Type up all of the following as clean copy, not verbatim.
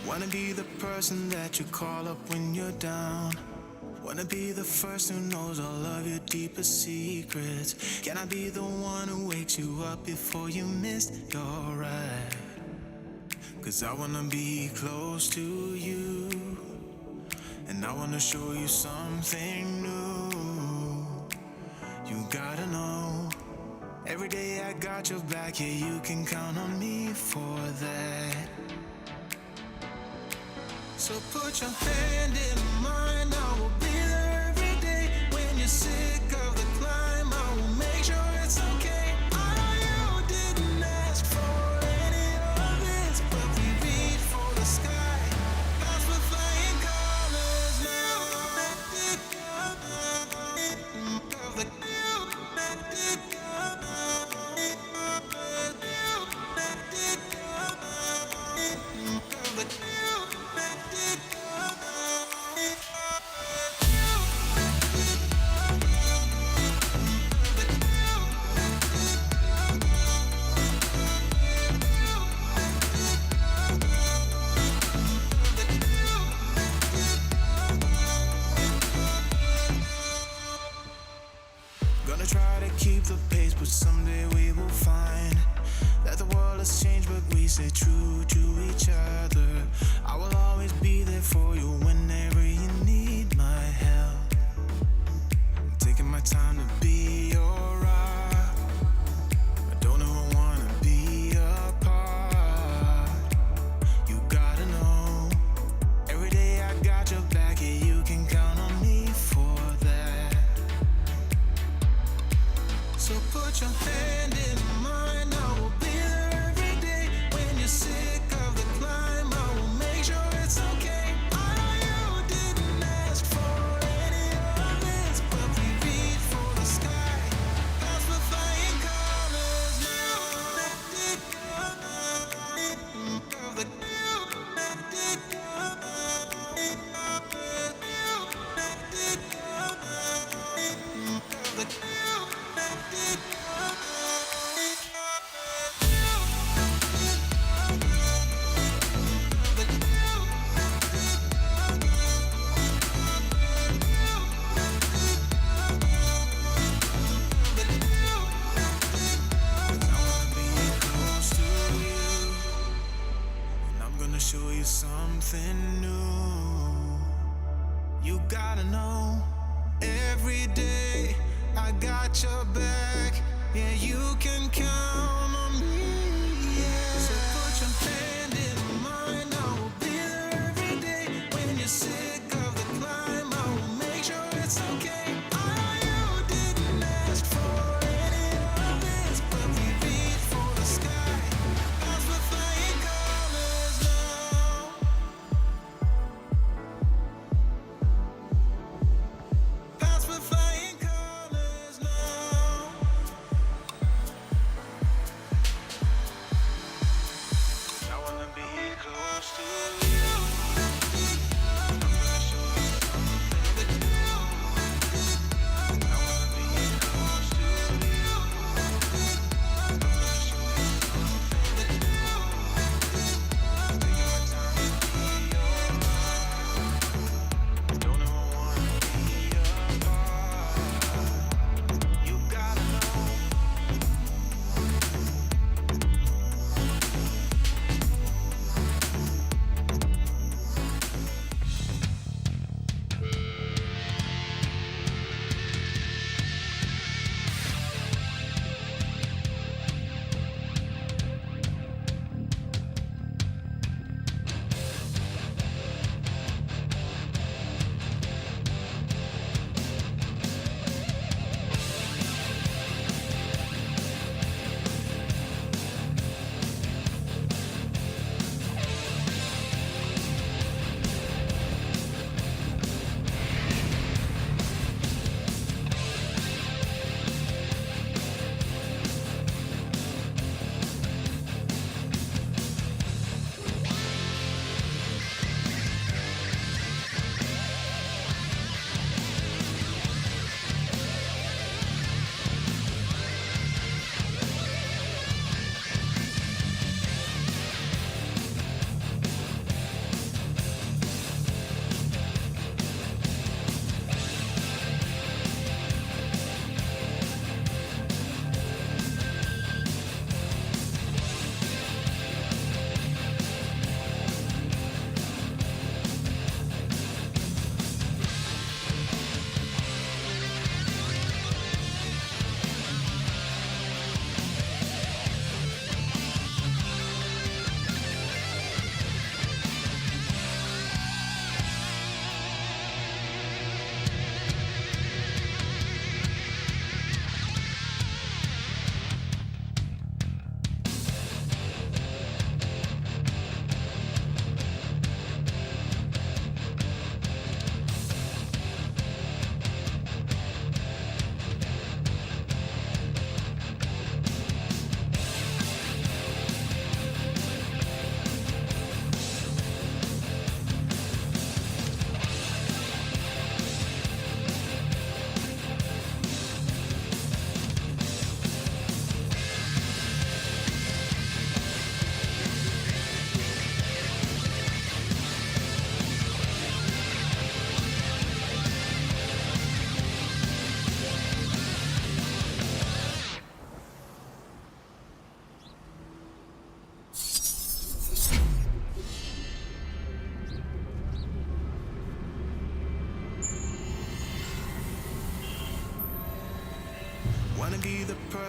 Wanna be the person that you call up when you're down. Wanna be the first who knows all of your deepest secrets. Can I be the one who wakes you up before you missed your ride? 'Cause I wanna be close to you, and I wanna show you something new. You gotta know, every day I got your back, yeah, you can count on me for that. So put your hand in mine, I will be there every day. When you're sick of the climb, I will make sure it's okay. I know you didn't ask for any of this, but we reach for the sky. Cause we're flying colors now. Gonna try to keep the pace, but someday we will find that the world has changed, but we stay true to each other. I will always be there for you whenever you need my help. I'm taking my time to be your rock. I don't ever wanna be apart. You gotta know, every day I got your back, yeah, you can count on me for that. So put your hand in mine, I will be there every day. When you're sick of the climb, I will make sure it's okay. I know you didn't ask for any of this, but we reach for the sky. Cause we're flying colors now. Show you something new. You gotta know, every day I got your back. Yeah, you can count on me. Yeah. So put your hand in mine, I will be there every day. When you're sick of the climb, I will make sure it's okay. I know you didn't ask for any of this, but we reach for the sky. Cause we're flying colors now. Cause we're flying colors now.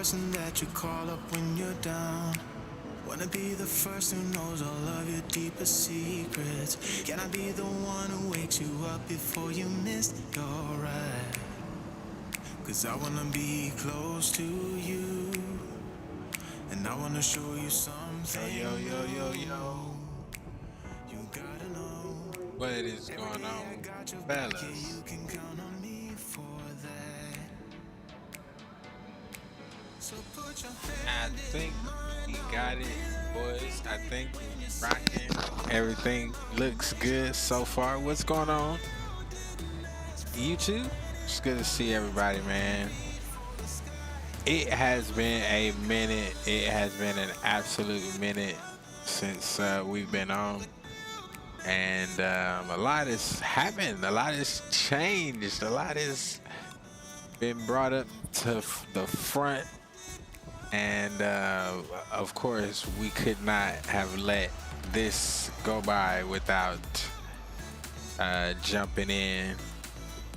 person that you call up when you're down. Wanna be the first who knows all of your deepest secrets. Can I be the one who wakes you up before you miss your ride? 'Cause I wanna be close to you, and I wanna show you something. Yo, yo, yo, yo, yo. You gotta know. What is going on, fellas? You can count on me for that. So put your I hand think in mine. we got it, boys. I think we're rocking. Everything looks good so far. What's going on, YouTube? It's good to see everybody, man. It has been a minute. It has been an absolute minute since we've been on. And a lot has happened. A lot has changed. A lot has been brought up to the front. And of course, we could not have let this go by without jumping in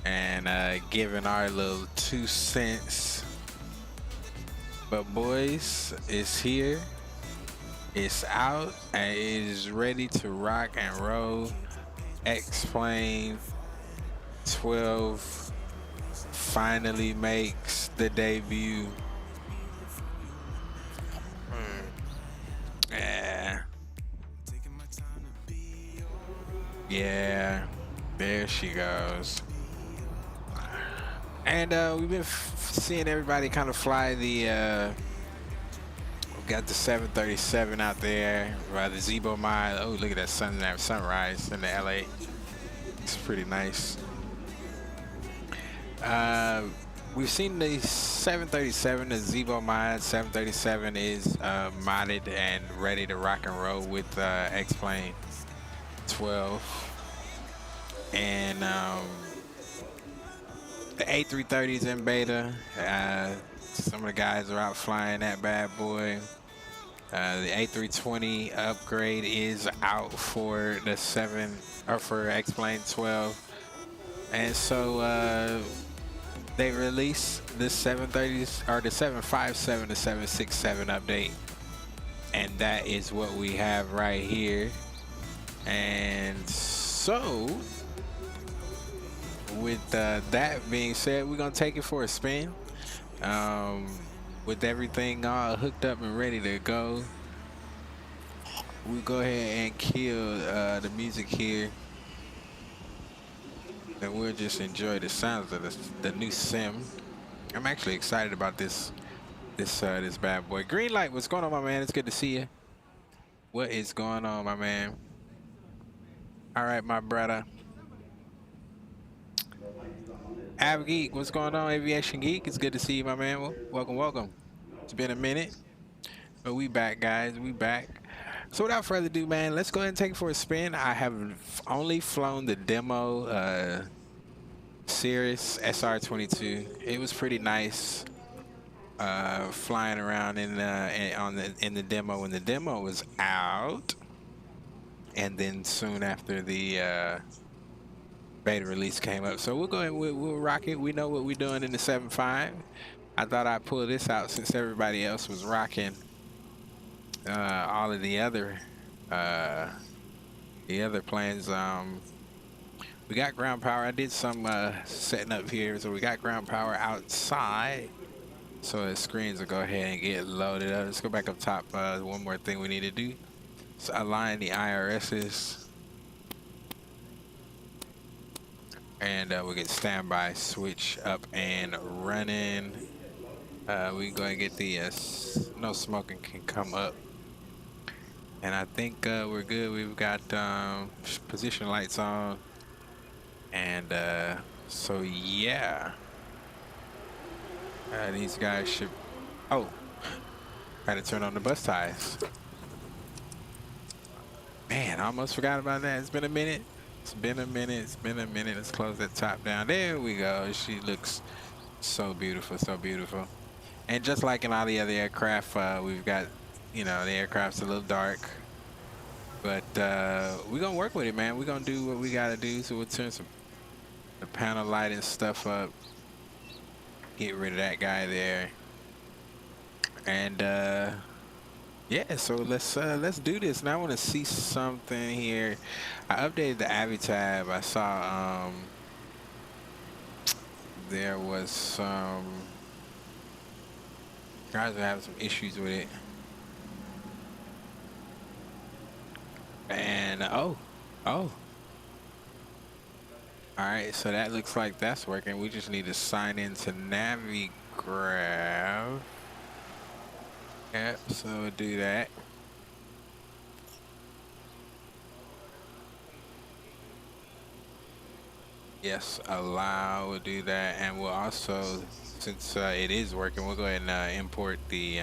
and giving our little 2 cents. But boys, it's here. It's out and it is ready to rock and roll. X-Plane 12 finally makes the debut. Yeah, there she goes. And we've been seeing everybody kind of fly the got the 737 out there, the Zebo Mile. Oh, look at that sunrise in the LA. It's pretty nice. We've seen the 737, the Zebo Mod 737 is modded and ready to rock and roll with X-Plane 12. And the A330 is in beta. Some of the guys are out flying that bad boy. The A320 upgrade is out for the for X-Plane 12. And so they released the 730s or the 757 to 767 update. And that is what we have right here. And so with that being said, we're gonna take it for a spin. With everything all hooked up and ready to go, we go ahead and kill the music here, and we'll just enjoy the sounds of the new sim. I'm actually excited about this bad boy. Green Light, what's going on, my man? It's good to see you. What is going on, my man? All right, my brother. Av Geek, what's going on? Aviation Geek, it's good to see you, my man. Welcome, welcome. It's been a minute, but we back, guys. We back. So without further ado, man, let's go ahead and take it for a spin. I have only flown the demo Cirrus SR-22. It was pretty nice flying around in the demo when the demo was out, and then soon after the beta release came up. So we'll go ahead and we'll rock it. We know what we're doing in the 7.5. I thought I'd pull this out since everybody else was rocking all of the other planes. We got ground power. I did some setting up here, so we got ground power outside. So the screens will go ahead and get loaded up. Let's go back up top. One more thing we need to do. So align the IRSs. And we'll get standby switch up and running. We go and get the no smoking can come up. And I think we're good. We've got position lights on. And so yeah. These guys should, oh, had to turn on the bus ties. Man, I almost forgot about that. It's been a minute. It's been a minute. It's been a minute. Let's close that top down. There we go. She looks so beautiful, so beautiful. And just like in all the other aircraft, we've got, you know, the aircraft's a little dark. But we're going to work with it, man. We're going to do what we got to do. So we'll turn the panel lighting stuff up. Get rid of that guy there. And yeah, so let's do this. Now I want to see something here. I updated the Avi tab. I saw there was some guys are having some issues with it. And oh. All right, so that looks like that's working. We just need to sign into NaviGraph. Yep, so we'll do that. Yes, allow, we'll do that. And we'll also, since it is working, we'll go ahead and import the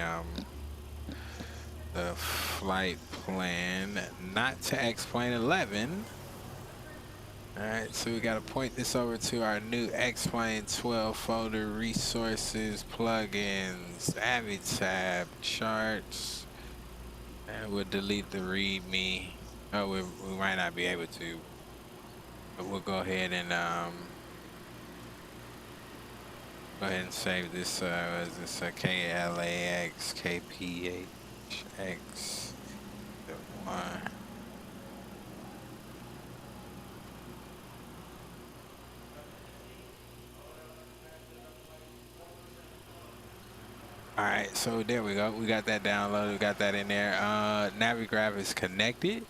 flight plan, not to X-Plane 11. All right, so we got to point this over to our new X-Plane 12 folder, resources, plugins, Avi tab, charts, and we'll delete the README. Oh, we might not be able to, but we'll go ahead and save this. Is this a KLAX, KPHX, the one. All right, so there we go. We got that downloaded. We got that in there. NaviGraph is connected.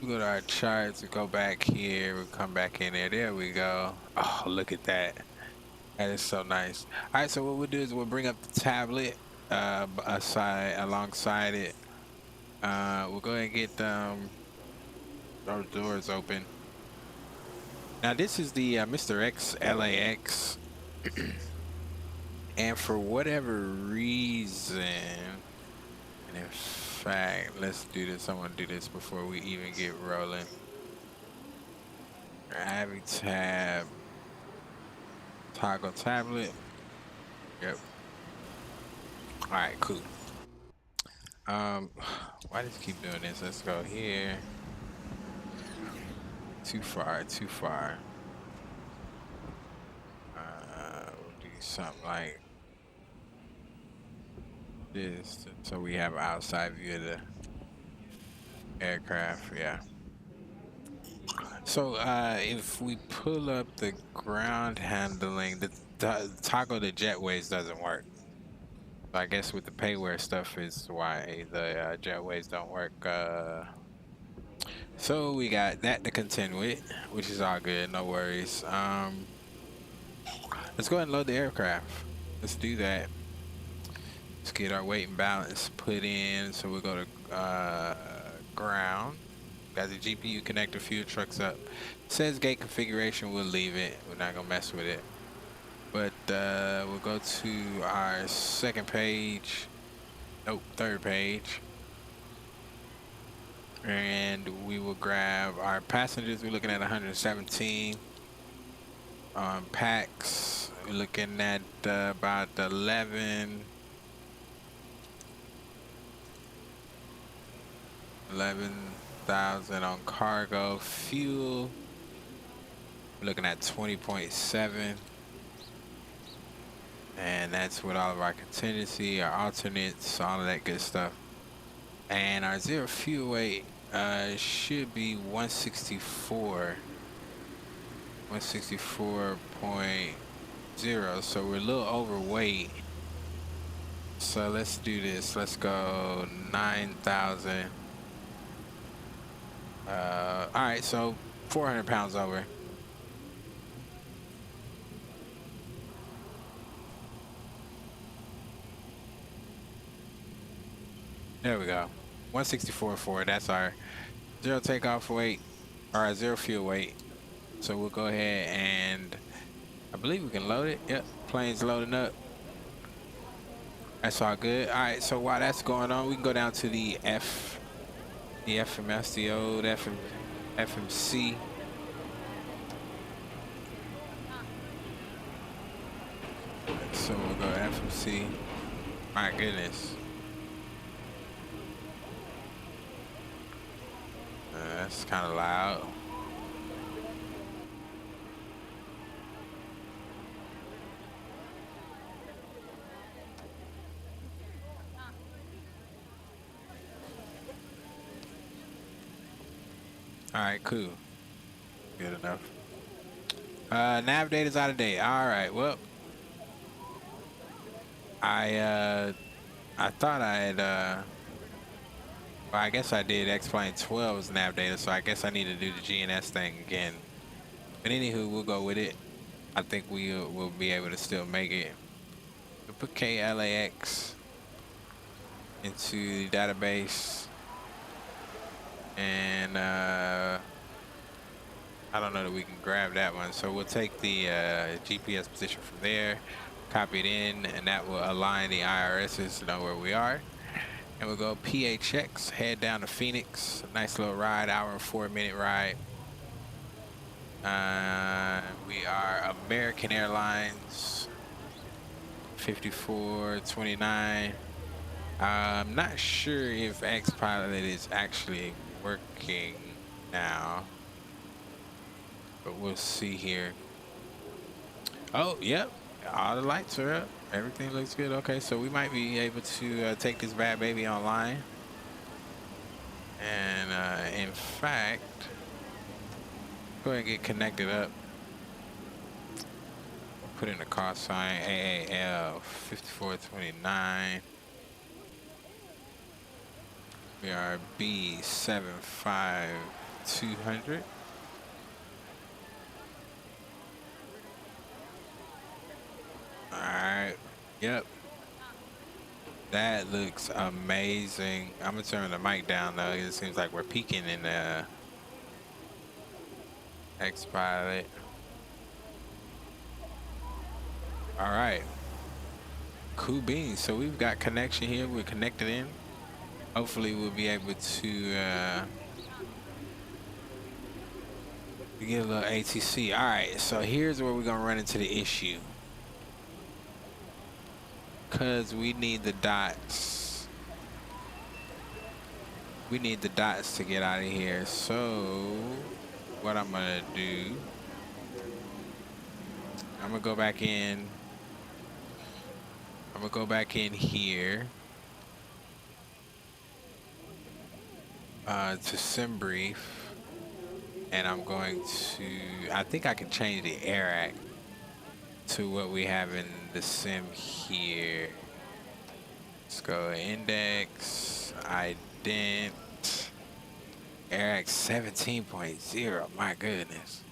We go to our charts. We go back here. We come back in there. There we go. Oh, look at that. That is so nice. All right, so what we'll do is we'll bring up the tablet alongside it. We'll go ahead and get our doors open. Now this is the Mr. X LAX. And for whatever reason, and in fact, let's do this. I want to do this before we even get rolling. Avi tab, toggle tablet. Yep. All right, cool. Why does it keep doing this? Let's go here. Too far, too far. We'll do something like this, so we have an outside view of the aircraft. Yeah. So if we pull up the ground handling, the toggle the jetways doesn't work. So I guess with the payware stuff is why the jetways don't work. So we got that to contend with, which is all good, no worries. Let's go ahead and load the aircraft. Let's do that. Let's get our weight and balance put in. So we'll go to ground. Got the GPU connector, fuel trucks up. Says gate configuration, we'll leave it. We're not gonna mess with it. But we'll go to our second page. Nope, third page. And we will grab our passengers. We're looking at 117. Packs, we're looking at about 11,000 on cargo. Fuel, we're looking at 20.7. And that's with all of our contingency, our alternates, all of that good stuff. And our zero fuel weight should be 164. 164.0, so we're a little overweight. So let's do this. Let's go 9,000. All right, so 400 pounds over. There we go. 164.4. That's our zero takeoff weight, or our zero fuel weight. So we'll go ahead and I believe we can load it. Yep, plane's loading up. That's all good. All right, so while that's going on, we can go down to the FMS, the old FMC. So we'll go FMC. My goodness. That's kind of loud. All right, cool. Good enough. Nav data's out of date. All right. Well, I thought I had well, I guess I did X-Plane 12's nav data, so I guess I need to do the GNS thing again. But anywho, we'll go with it. I think will be able to still make it. We'll put KLAX into the database, and I don't know that we can grab that one. So we'll take the GPS position from there, copy it in, and that will align the IRSs to know where we are. And we'll go PHX, head down to Phoenix. Nice little ride, hour and 4-minute ride. We are American Airlines, 5429. I'm not sure if X-Pilot is actually working now, but we'll see here. Oh, yep. All the lights are up. Everything looks good. Okay, so we might be able to take this bad baby online. And in fact, go ahead and get connected up. Put in the call sign AAL 5429. We are B75200. Alright, yep. That looks amazing. I'm gonna turn the mic down though. It seems like we're peaking in the X-Pilot. Alright. Cool beans. So we've got connection here. We're connected in. Hopefully we'll be able to get a little ATC. Alright, so here's where we're gonna run into the issue. Cause we need the dots. We need the dots to get out of here. So what I'm gonna do, I'm gonna go back in. I'm gonna go back in here to SimBrief, and I'm going to, I think I can change the AirAct to what we have in the sim here. Let's go index, ident, AirAct 17.0, my goodness.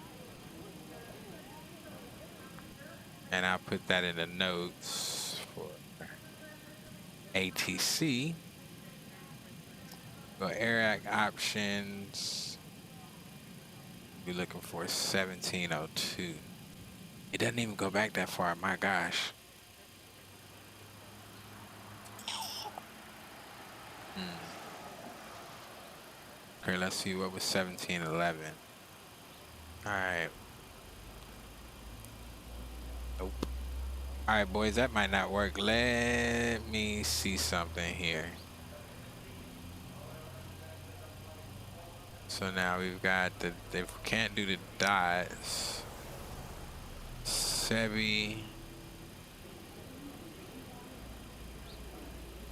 And I'll put that in the notes for ATC. Go AirAct options. You're looking for 1702. It doesn't even go back that far, my gosh. Okay, let's see what was 1711. All right. Nope. All right, boys, that might not work. Let me see something here. So now we've got the, if we can't do the dots, Sebi.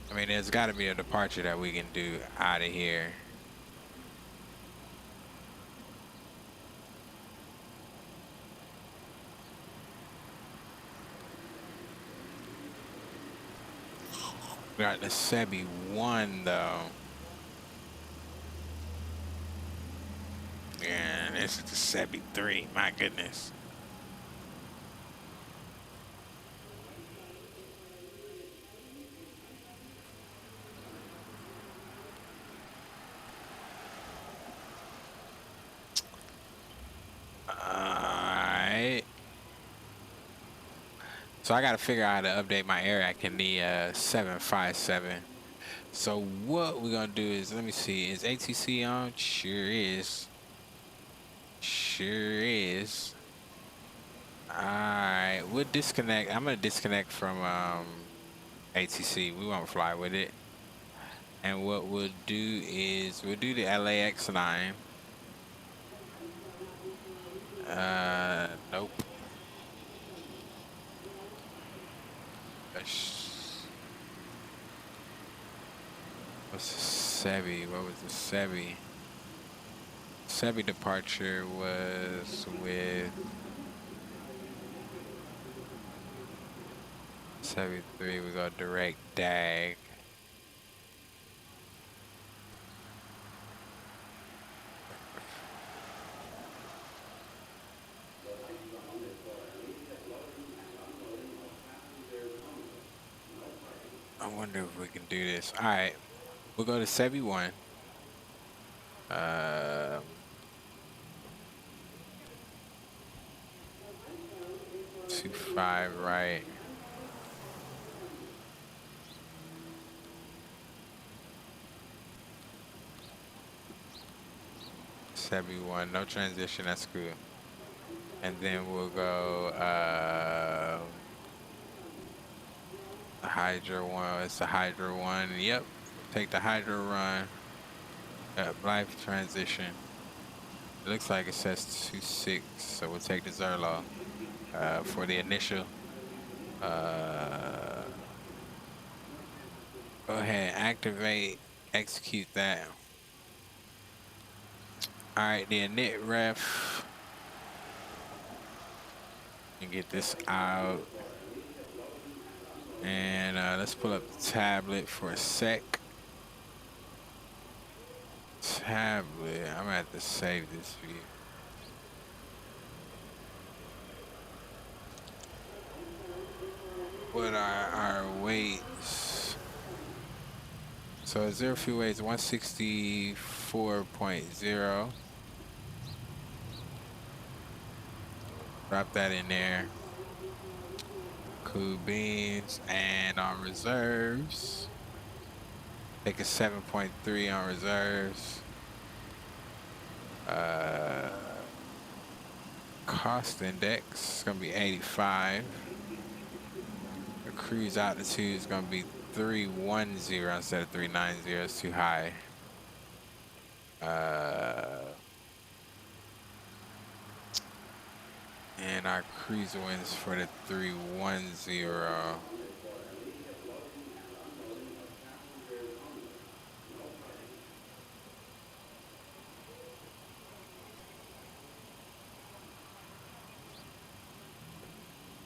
I mean, there's got to be a departure that we can do out of here. We got the Sebi 1 though. Yeah, this is the Sebi 3, my goodness. Alright. So I gotta figure out how to update my AirAct in the 757. So what we're gonna do is, let me see, is ATC on? Sure is. Sure is. Alright, we'll disconnect. I'm gonna disconnect from ATC. We won't fly with it. And what we'll do is we'll do the LAX 9. Nope. What's the Sebi? What was the Sebi? Chevy departure was with 73. We go direct DAG. I wonder if we can do this. All right, we'll go to 71. 25 right. $71, no transition, that's good. And then we'll go Hydra one. It's the Hydra one. Yep. Take the Hydra run. Life transition. It looks like it says 26, so we'll take the Zerlo for the initial. Go ahead, activate, execute that. All right, the init ref. And get this out. And let's pull up the tablet for a sec. Tablet, I'm gonna have to save this view. What are our weights? So zero fuel weight is 164.0. Drop that in there. Cool beans. And on reserves, take a 7.3 on reserves. Cost index is gonna be 85. The cruise altitude is gonna be 310 instead of 390. It's too high. And our cruise winds for the 310.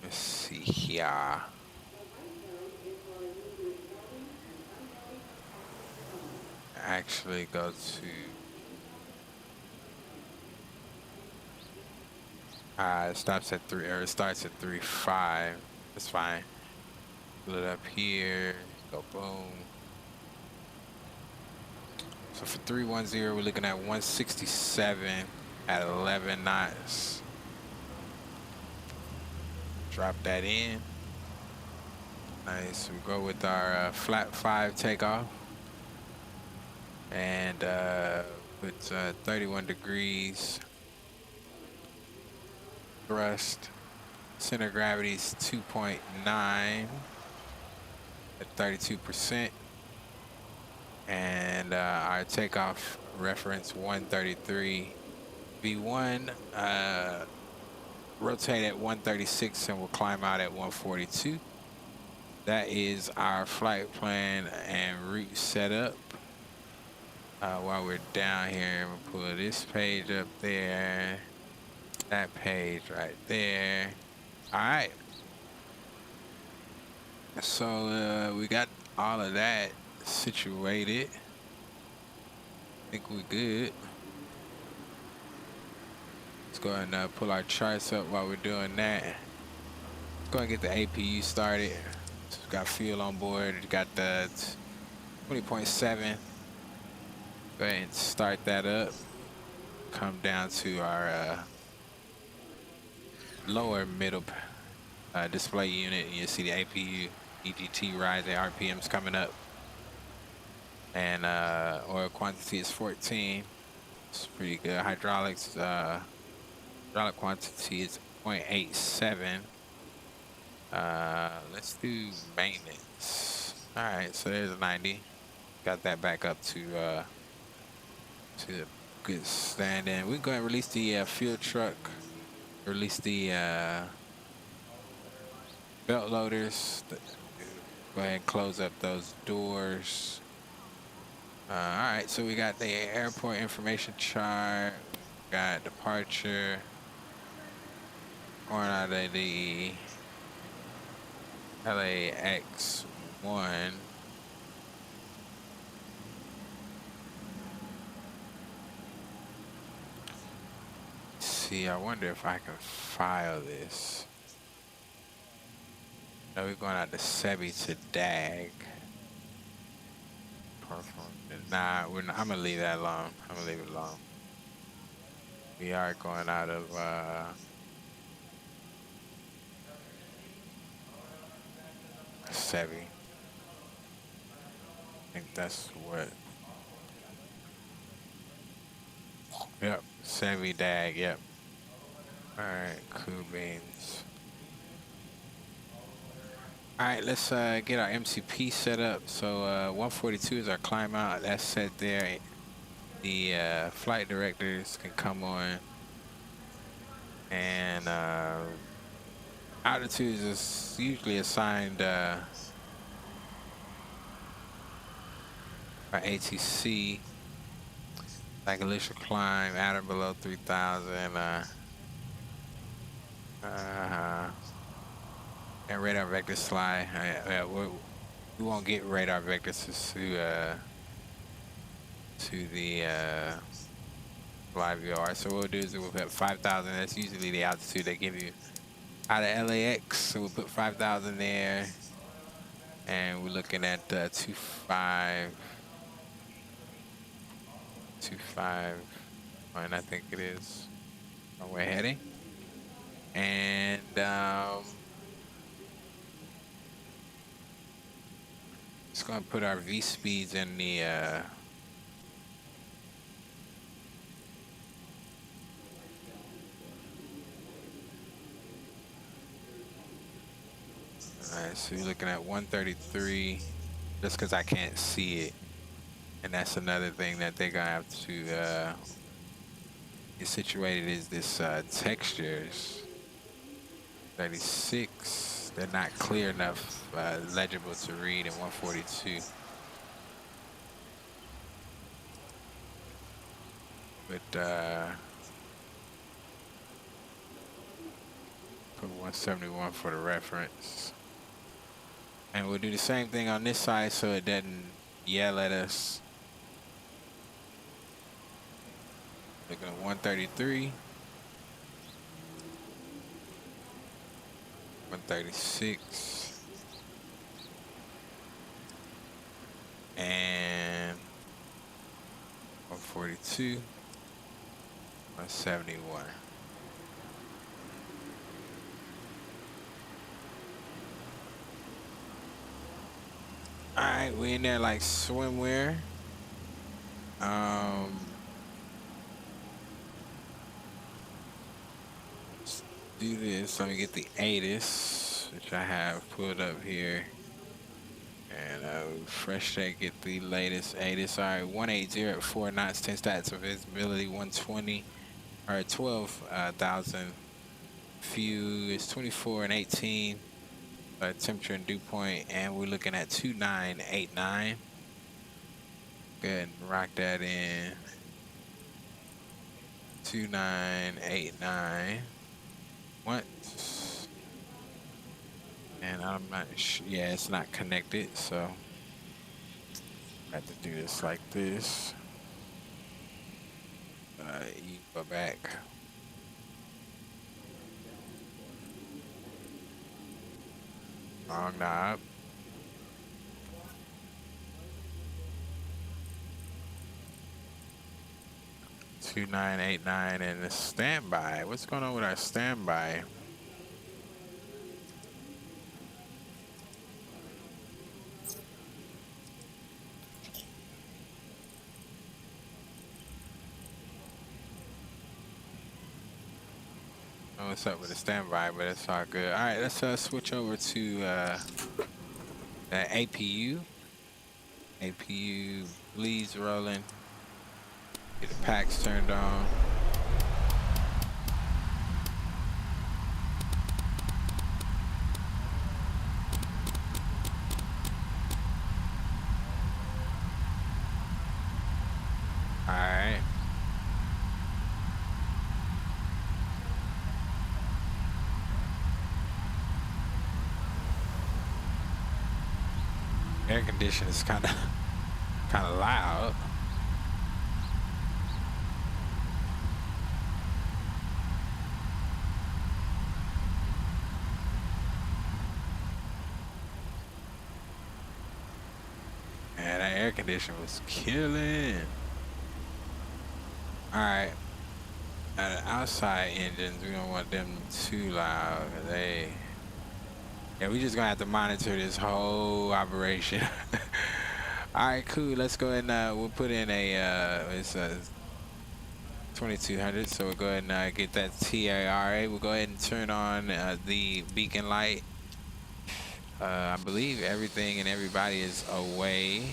Let's see here. Actually go to it stops at 3, or it starts at 3.5. That's fine. Pull it up here. Go boom. So for 310, we're looking at 167 at 11 knots. Drop that in. Nice. We go with our flat 5 takeoff. And put 31 degrees. Thrust. Center of gravity is 2.9 at 32%. And our takeoff reference 133. V1, rotate at 136 and we'll climb out at 142. That is our flight plan and route setup. While we're down here, we'll pull this page up there. That page right there. All right. So we got all of that situated. I think we're good. Let's go ahead and pull our charts up while we're doing that. Let's go and get the APU started. So we've got fuel on board. We've got the 20.7. Go ahead and start that up. Come down to our lower middle display unit, and you see the APU EGT rising, RPMs coming up, and oil quantity is 14. It's pretty good. Hydraulics, hydraulic quantity is 0.87. Let's do maintenance. All right, so there's 90. Got that back up to the good stand-in. We can go ahead and release the fuel truck. Release the belt loaders. Go ahead and close up those doors. All right, so we got the airport information chart. Got departure going out of the KLAX 1. See, I wonder if I can file this. No, we're going out to Sebi to DAG. Nah, I'm gonna leave that alone. I'm gonna leave it alone. We are going out of Sebi. I think that's what. Yep, Sebi DAG. Yep. All right, cool beans. All right, let's get our MCP set up. So 142 is our climb out. That's set there. The flight directors can come on, and altitude is usually assigned by ATC, like initial climb at or below 3,000. And radar vector slide. We won't get radar vectors to the live VOR. So what we'll do is we'll put 5,000. That's usually the altitude they give you out of LAX. So we'll put 5,000 there, and we're looking at 25, and I think it is where we're heading. And just gonna put our V speeds in the alright, so you're looking at 133, just because I can't see it. And that's another thing that they're gonna have to get situated is this textures. 36, they're not clear enough, legible to read in 142. But put 171 for the reference. And we'll do the same thing on this side so it doesn't yell at us. Looking at 133. 136. And 142. 171. All right, we in there like swimwear. Let's do this. Let me get the ATIS, which I have pulled up here. And fresh take, get the latest ATIS. All right, 180 at 4 knots, 10 stats of visibility, 120, or 12,000. Few is 24 and 18. Temperature and dew point, and we're looking at 2989. Go ahead and rock that in. 2989. Once. And I'm not sure. Yeah, it's not connected, so I have to do this like this. You go back. Long knob. $2989 and the standby. What's going on with our standby? What's up with the standby, but it's all good. All right, let's switch over to the APU. APU bleeds rolling. Get the packs turned on. All right. air conditioner is kind of loud. Man, that air conditioner was killing. All right. The outside engines, we don't want them too loud. Yeah, we just gonna have to monitor this whole operation. All right, cool. Let's go ahead and we'll put in it's a 2200. So we'll go ahead and get that TARA. We'll go ahead and turn on the beacon light. I believe everything and everybody is away.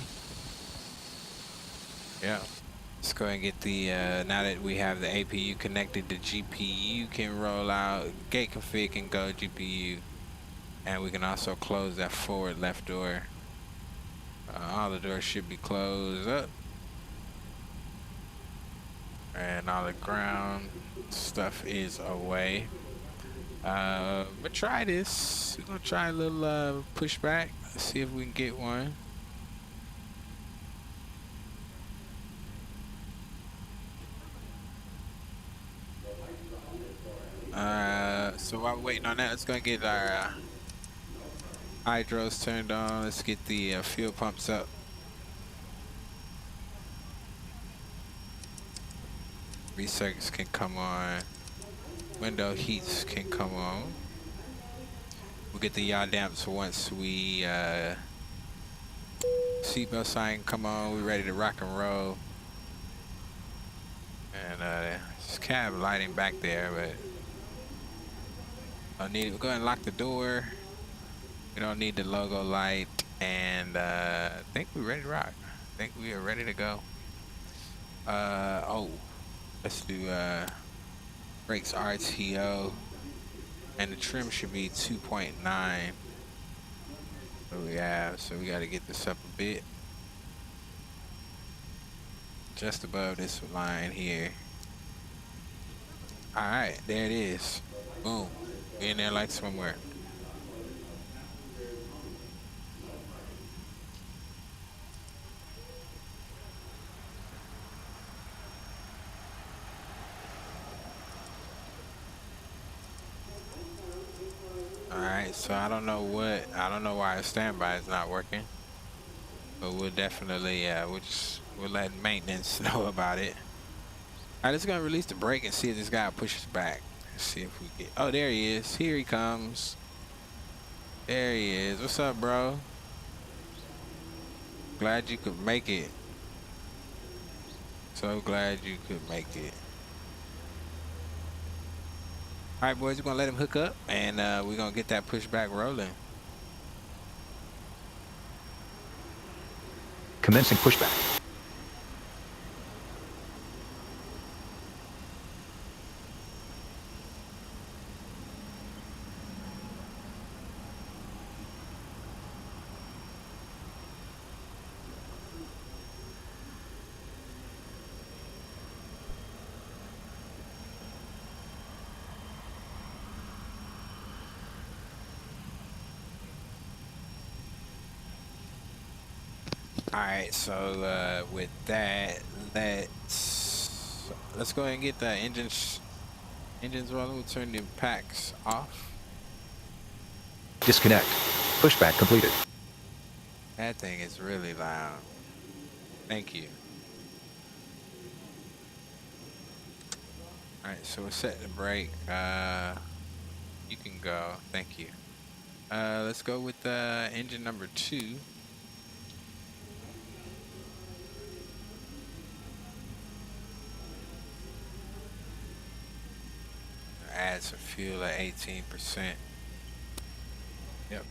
Yeah. Let's go ahead and get the, now that we have the APU connected, the GPU can roll out, gate config can go, GPU, and we can also close that forward left door. All the doors should be closed up. And all the ground stuff is away. But try this. We're gonna try a little pushback. Let's see if we can get one. So while we're waiting on that, let's go get our hydros turned on. Let's get the fuel pumps up. Recircuits can come on. Window heats can come on. We'll get the yaw damps once we seatbelt sign come on. We're ready to rock and roll. And just cab lighting back there, but don't need it. We'll go ahead and lock the door. We don't need the logo light, and I think we're ready to rock. I think we are ready to go. Oh, let's do brakes RTO, and the trim should be 2.9. What do we have? So we got to get this up a bit, just above this line here. All right, there it is. Boom, we in there like swimwear. Alright, so I don't know why standby is not working, but we'll definitely we'll let maintenance know about it. Alright, let's go release the brake and see if this guy pushes back. Let's see if we get, oh, there he is. Here he comes. There he is. What's up, bro? Glad you could make it. So glad you could make it. All right, boys, we're gonna let him hook up, and we're gonna get that pushback rolling. Commencing pushback. Alright, so with that, let's go ahead and get the engines rolling. We'll turn the packs off. Disconnect. Pushback completed. That thing is really loud. Thank you. Alright, so we're setting the brake. You can go. Thank you. Let's go with engine number 2. Add some fuel at 18%. Yep.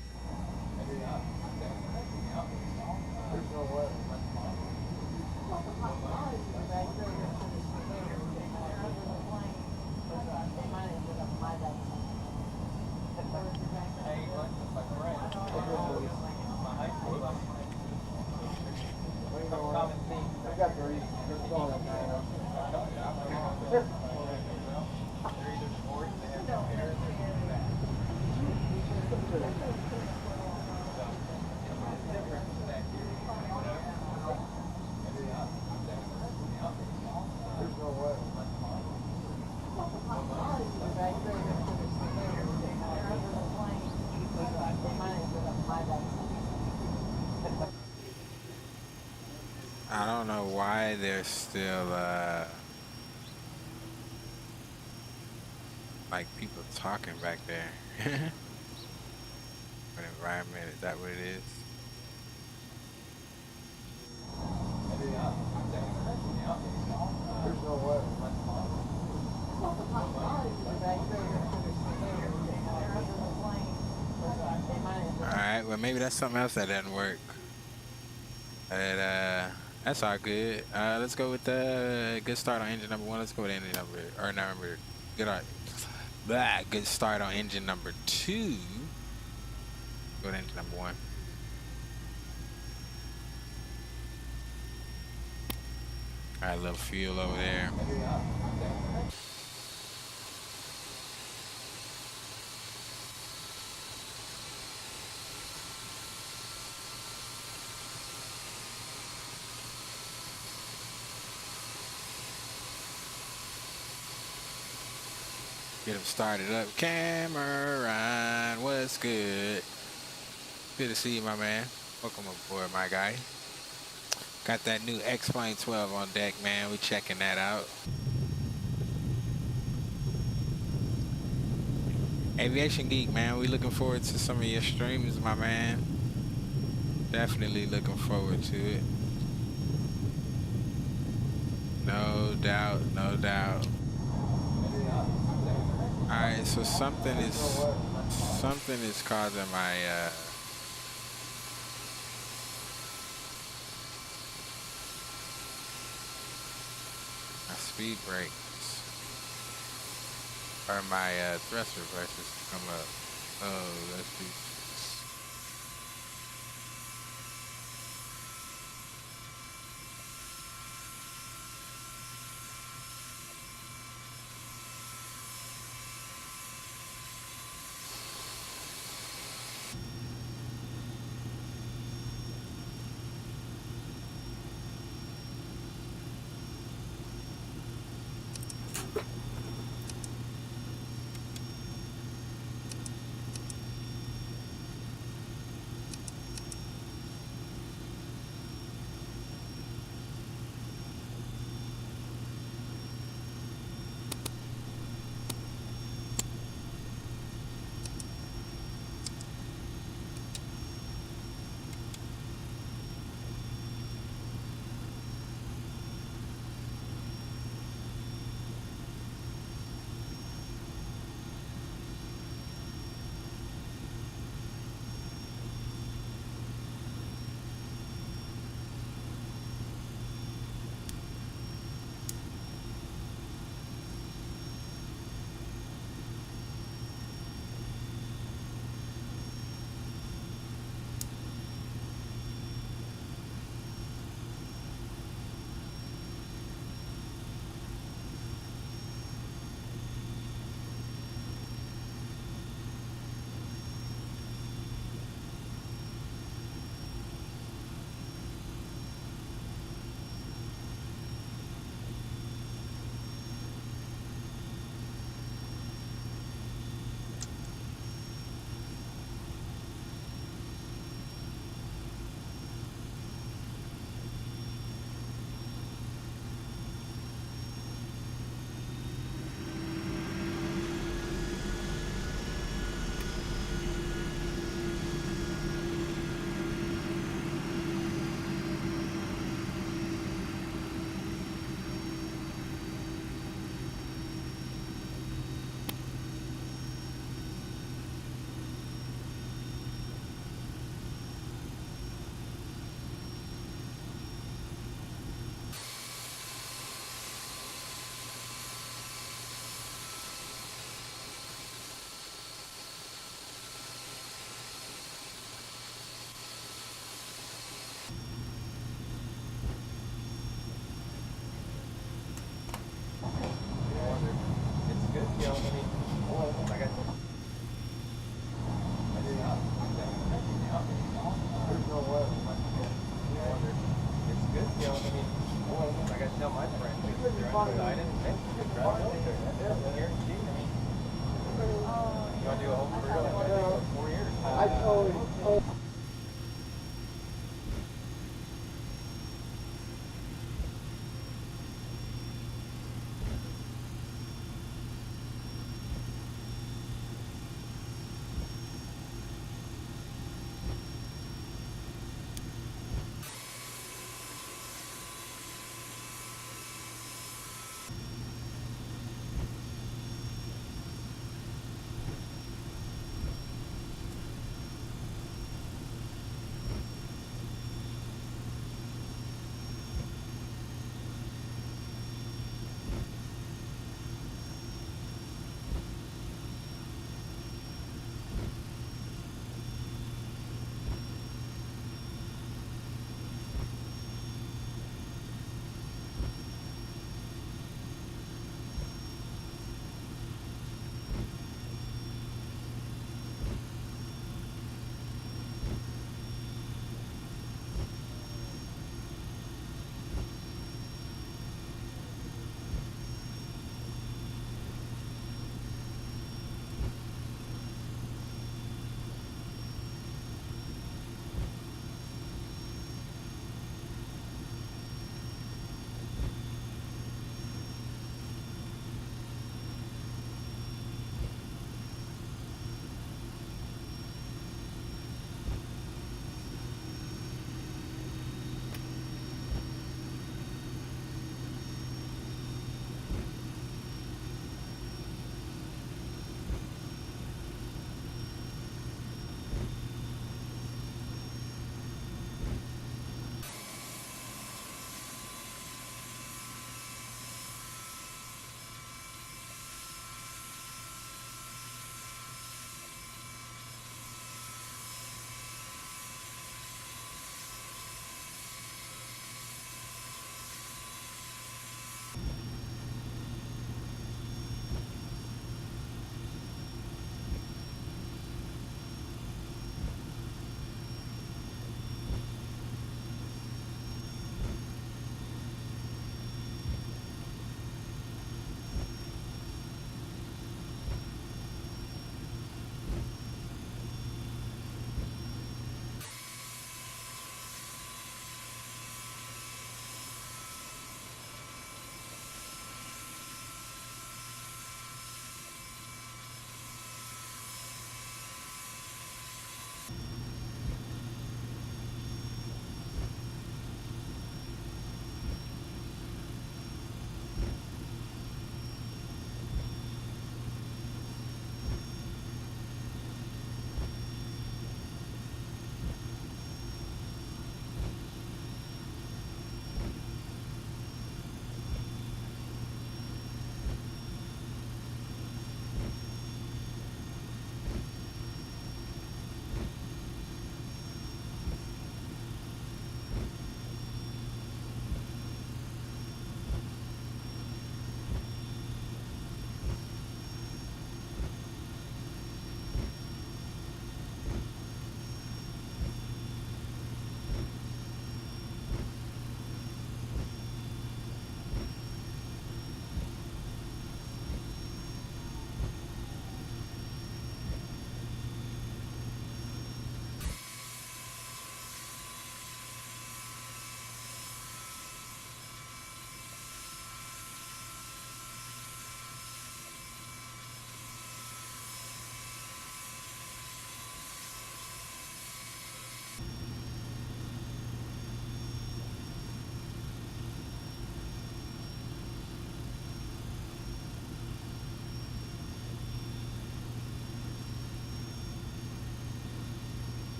don't know why there's still like people talking back there. What environment, is that what it is? Alright, well maybe that's something else that didn't work. But that's all good. Let's go with the good start on engine number 1. Let's go with engine number, or number, good start on engine number 2. Go with engine number 1. Alright, a little fuel over there. Get him started up. Cameron, what's good? Good to see you, my man. Welcome aboard, my guy. Got that new X-Plane 12 on deck, man. We checking that out. Aviation Geek, man. We looking forward to some of your streams, my man. Definitely looking forward to it. No doubt, no doubt. Alright, so something is causing my speed brakes or my thrust reversers to come up. Oh, let's do.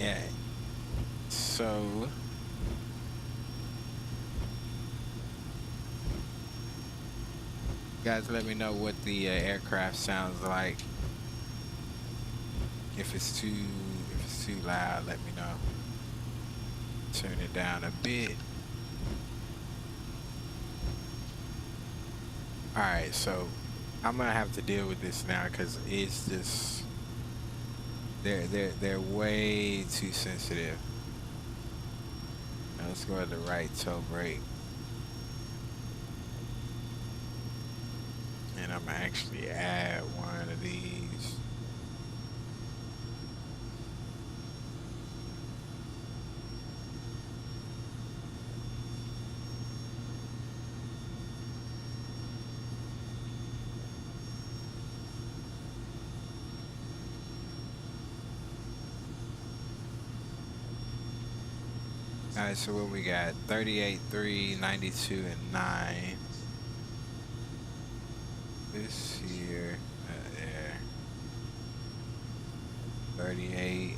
Yeah. So guys, let me know what the aircraft sounds like. If it's too loud, let me know. Turn it down a bit. All right, so I'm gonna have to deal with this now because it's just they're way too sensitive. Now let's go to the right toe brake, and I'm gonna actually add one of these. All right, so what we got? 38, 3, 92, and 9. This here, there. 38.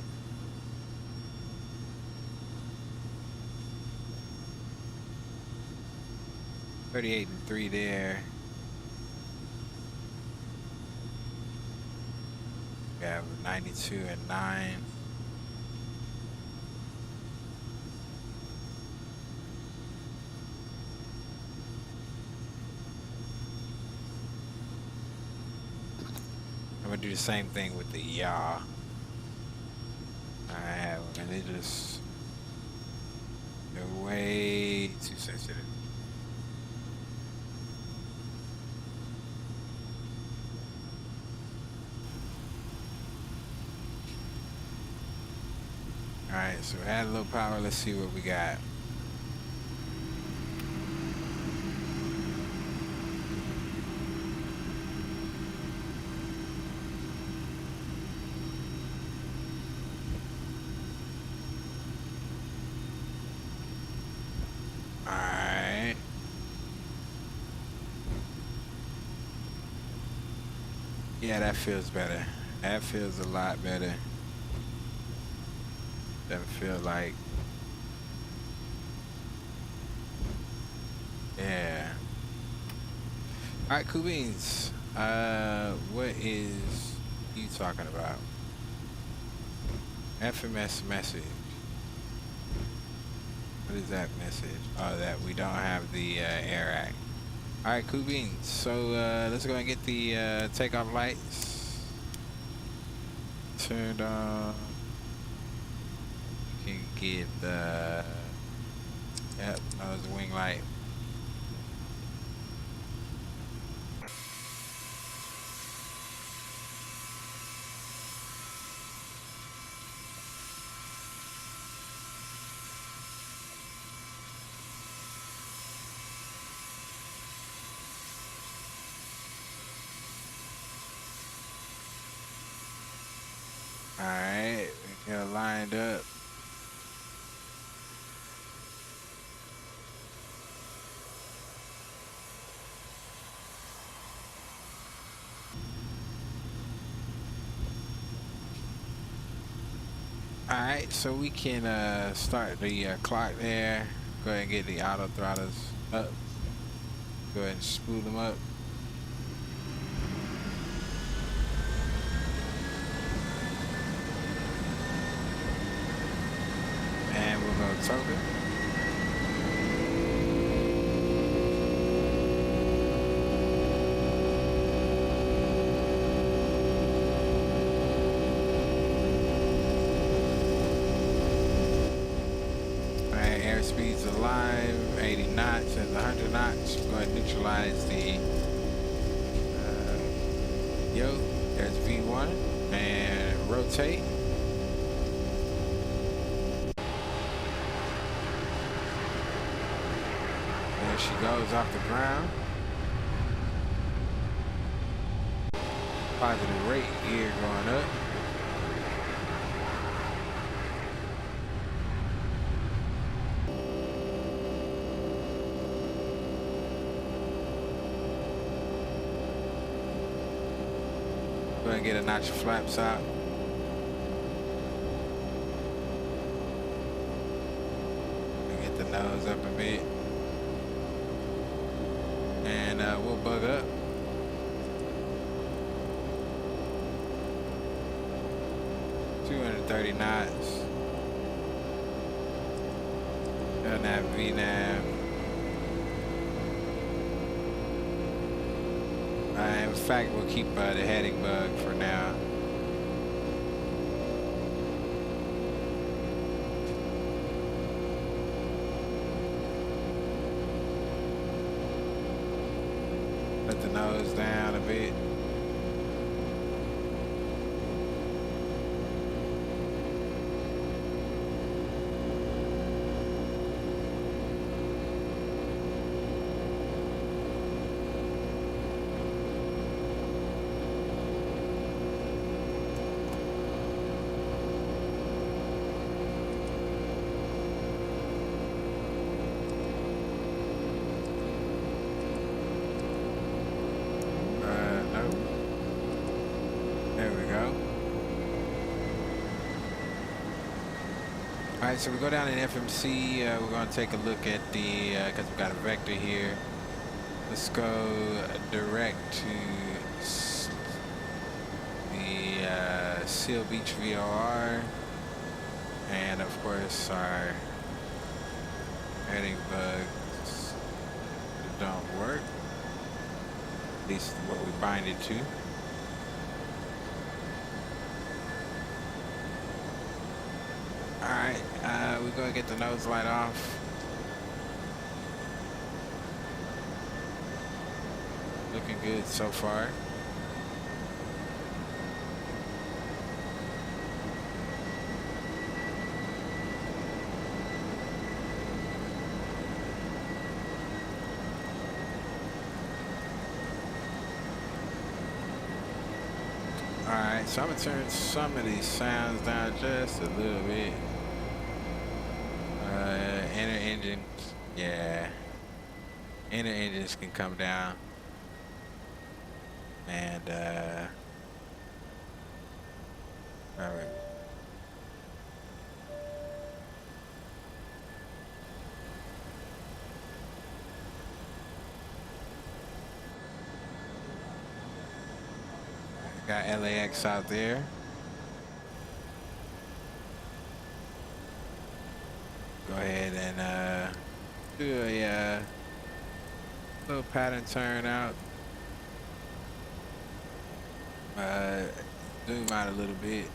$38 and 3 there. We have 92 and 9. I'm gonna do the same thing with the yaw. Alright, and they're way too sensitive. Alright, so add a little power, let's see what we got. Alright. Yeah, that feels better. That feels a lot better. Doesn't feel like, yeah. All right, cool beans. What is you talking about? FMS message. What is that message? Oh, that we don't have the air act. All right, cool beans. So let's go and get the takeoff lights turned on. You can get the nose wing light. All right, we got it lined up. All right, so we can start the clock there. Go ahead and get the auto throttles up. Go ahead and spool them up. And we'll go token. Airspeed's alive, 80 knots and 100 knots. Go ahead and neutralize the yoke. There's V1 and rotate. There she goes off the ground. Positive rate gear going up. Go ahead and get a notch of flaps out. and we'll bug up. $230 knots. LNAV, VNAV. In fact, we'll keep the heading bug for now. Let the nose down a bit. Alright, so we go down in FMC, we're going to take a look at the, because we've got a vector here. Let's go direct to the Seal Beach VOR, and of course our heading bugs don't work, at least what we bind it to. Alright, we're going to get the nose light off. Looking good so far. Alright, so I'm going to turn some of these sounds down just a little bit. Inner engines, yeah. Inner engines can come down. And, alright. Got LAX out there. Go ahead and do a little pattern turn out. Zoom out a little bit.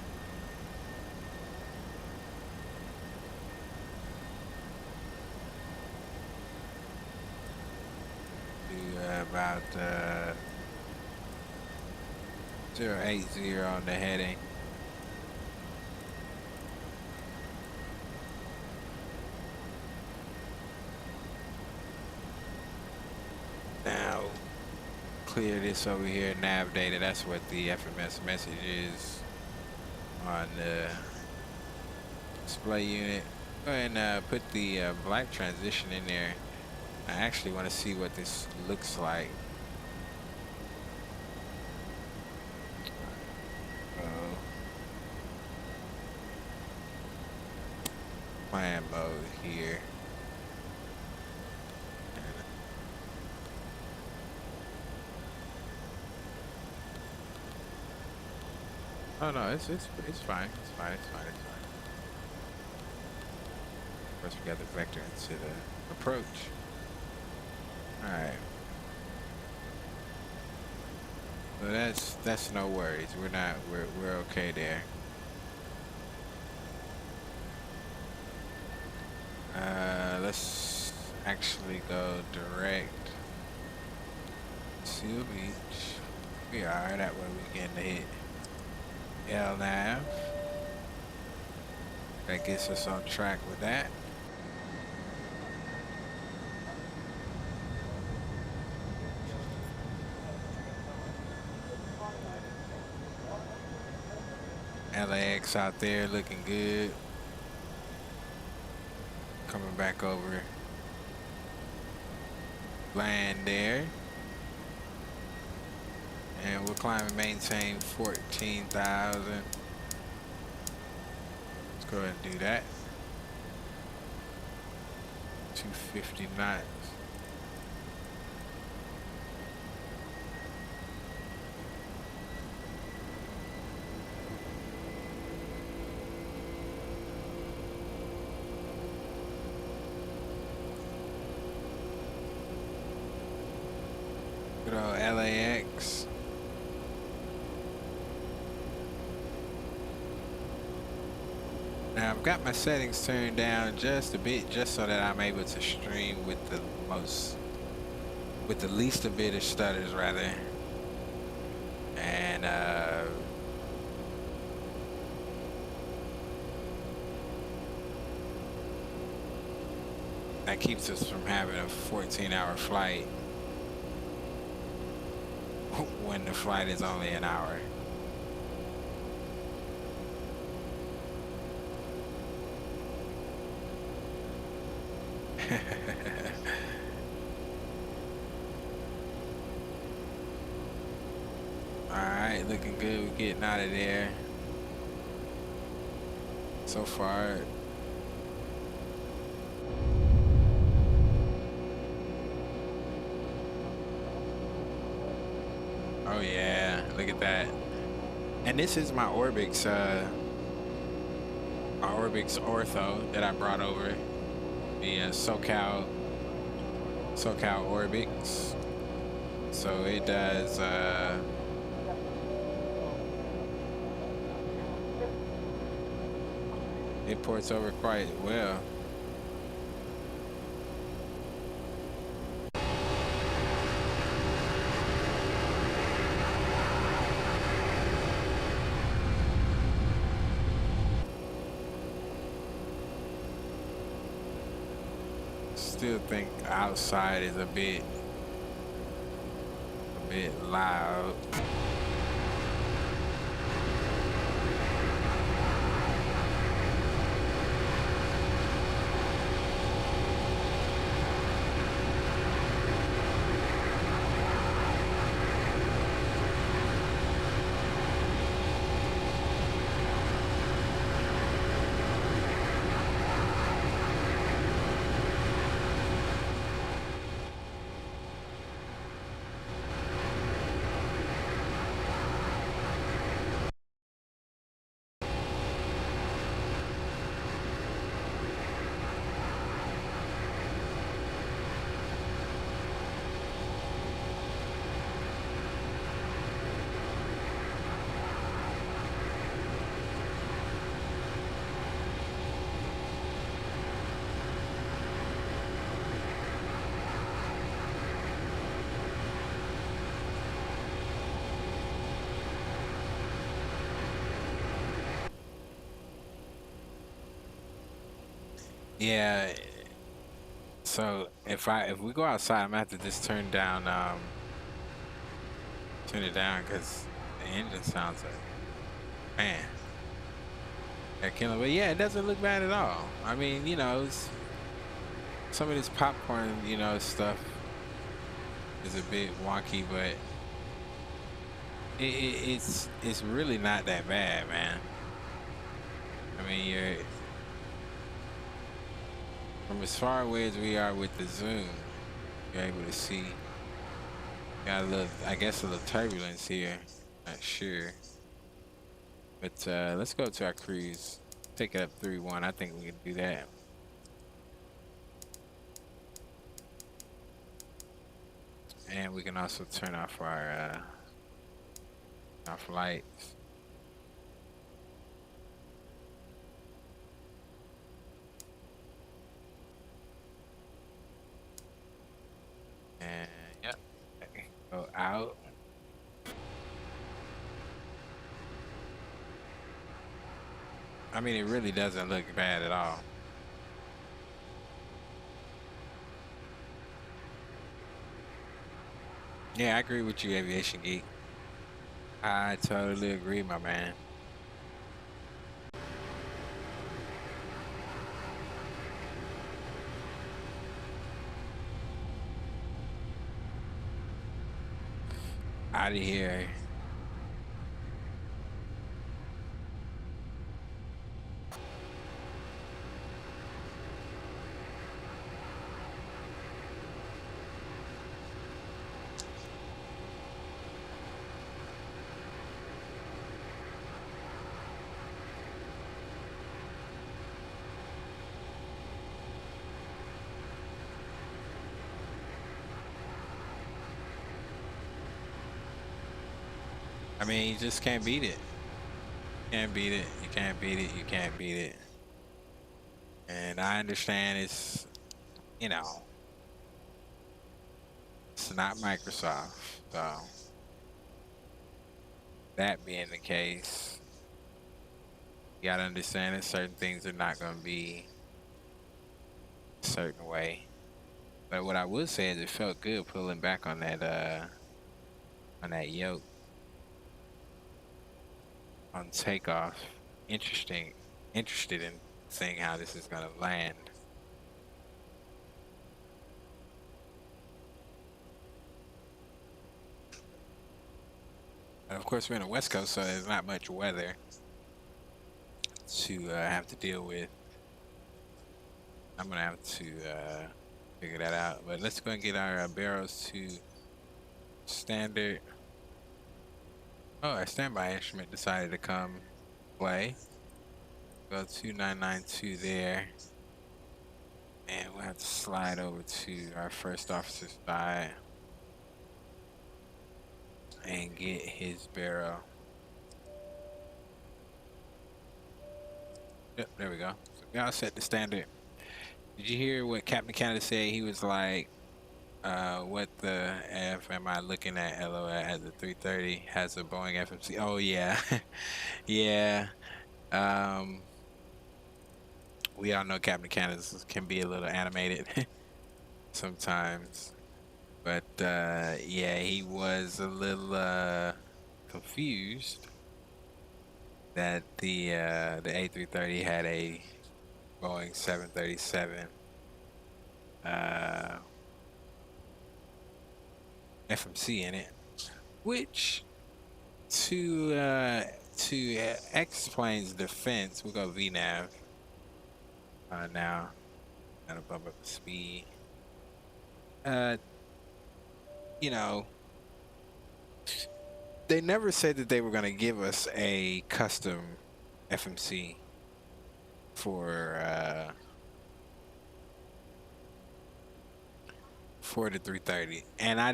Do about 080 on the heading. Now, clear this over here, nav data. That's what the FMS message is on the display unit. Go ahead and put the black transition in there. I actually want to see what this looks like. Plan mode here. Oh no, it's fine. It's fine. It's fine. First we got the vector into the approach. Alright. So that's no worries. We're okay there. Let's actually go direct Seal Beach. We are, that way we get to hit LNAV. That gets us on track with that. LAX out there looking good. Coming back over. Land there. And we'll climb and maintain 14,000. Let's go ahead and do that. 250 knots. Good old LAX. Now I've got my settings turned down just a bit, just so that I'm able to stream with the least a bit of stutters rather. And that keeps us from having a 14-hour flight when the flight is only an hour. Alright, looking good. We're getting out of there. So far. Oh yeah, look at that. And this is my Orbix Ortho that I brought over. The SoCal Orbix. So it does it ports over quite well. Still think outside is a bit loud. Yeah. So if we go outside, I'm gonna have to just turn it down because the engine sounds like, man, that killer. But yeah, it doesn't look bad at all. I mean, you know, some of this popcorn, you know, stuff is a bit wonky, but it's really not that bad, man. I mean, from as far away as we are with the zoom, you're able to see. Got a little, I guess, a little turbulence here. Not sure. But let's go to our cruise. Take it up 3-1. I think we can do that. And we can also turn off our lights. And yep, go out. I mean, it really doesn't look bad at all. Yeah, I agree with you, Aviation Geek. I totally agree, my man. Out of here. I mean, you just can't beat it. Can't beat it. You can't beat it. You can't beat it. And I understand it's, you know, it's not Microsoft. So that being the case, you gotta understand that certain things are not gonna be a certain way. But what I would say is it felt good pulling back on that yoke on takeoff. Interested in seeing how this is gonna land. And of course, we're in the West Coast, so there's not much weather to have to deal with. I'm gonna have to figure that out. But let's go and get our barrels to standard. Oh, our standby instrument decided to come play. Go 2992 there. And we'll have to slide over to our first officer's side and get his barrel. Yep, there we go. So we all set the standard. Did you hear what Captain Canada said? He was like, what the F am I looking at? LOL at the 330 has a Boeing FMC. Oh yeah. Yeah. We all know Captain Canada can be a little animated sometimes. But yeah, he was a little confused that the A330 had a Boeing 737 FMC in it, which to X-Plane's defense, we'll go VNAV now. Gotta bump up the speed. You know, they never said that they were gonna give us a custom FMC for the 330, and I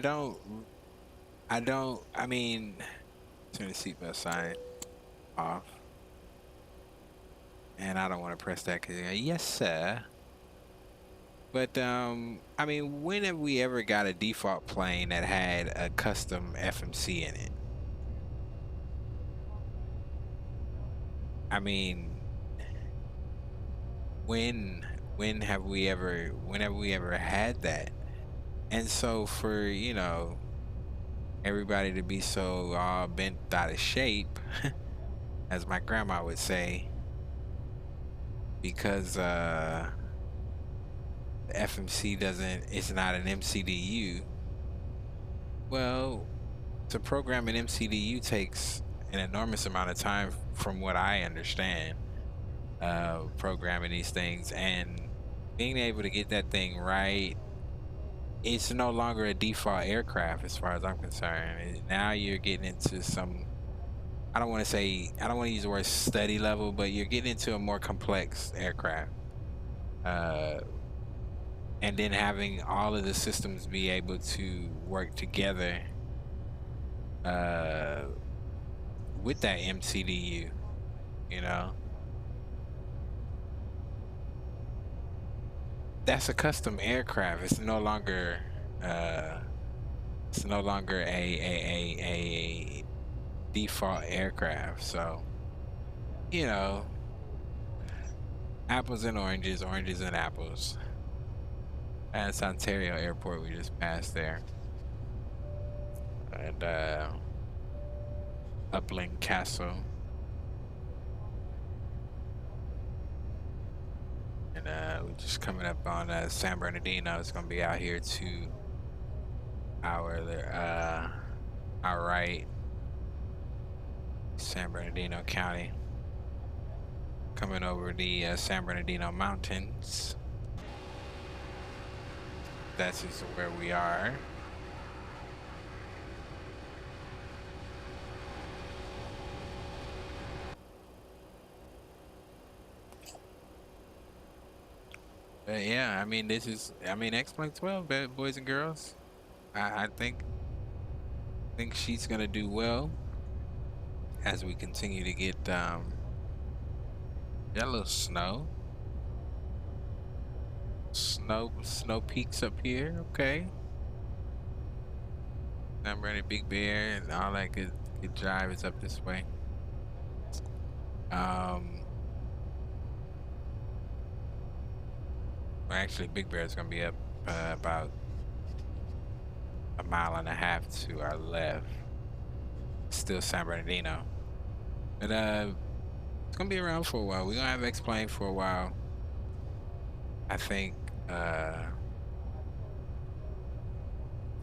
mean, turn the seatbelt sign off, and I don't want to press that because yes sir. But I mean, when have we ever got a default plane that had a custom FMC in it? I mean, when have we ever had that? And so for, you know, everybody to be so all bent out of shape, as my grandma would say, because the FMC it's not an MCDU. Well, to program an MCDU takes an enormous amount of time from what I understand, programming these things, and being able to get that thing right. It's no longer a default aircraft as far as I'm concerned. Now you're getting into some, I don't want to use the word study level, but you're getting into a more complex aircraft. And then having all of the systems be able to work together with that MCDU, you know. That's a custom aircraft. It's no longer a default aircraft. So, you know, apples and oranges, oranges and apples. That's Ontario Airport we just passed there. And Upland Castle. And we're just coming up on San Bernardino. It's gonna be out here to our right, San Bernardino County. Coming over the San Bernardino Mountains. That's just where we are. But yeah, I mean, X-Plane 12, boys and girls. I think she's gonna do well. as we continue to get yeah, a little snow peaks up here. Okay, I'm running Big Bear and all that good drive is up this way. Well, actually, Big Bear is gonna be up about a mile and a half to our left. Still San Bernardino, but it's gonna be around for a while. We're gonna have X-Plane for a while. I think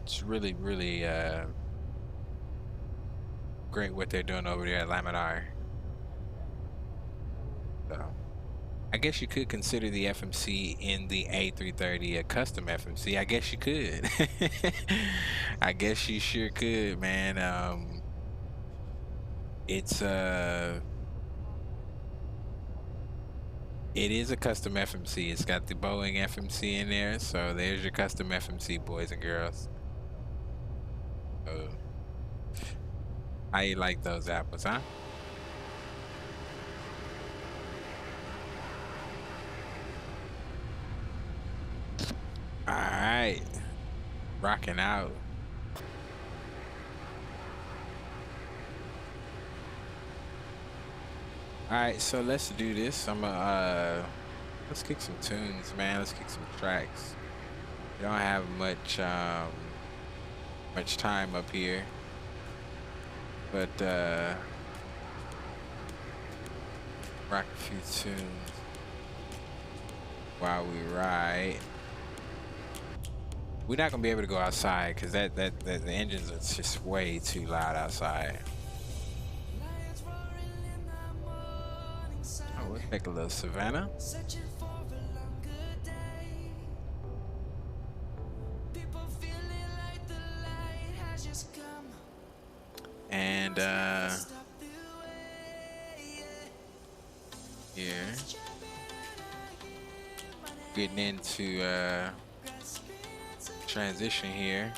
it's really great what they're doing over there at Laminar. So I guess you could consider the FMC in the A330 a custom FMC. I guess you could. I guess you sure could, man. It's it is a custom FMC. It's got the Boeing FMC in there, so there's your custom FMC, boys and girls. How you like those apples, huh? All right, rocking out. All right, so let's do this. Let's kick some tunes, man. Let's kick some tracks. We don't have much time up here, but rock a few tunes while we ride. We're not gonna be able to go outside because the engines are just way too loud outside. Oh, we'll take a little Savannah. And here, getting into transition here.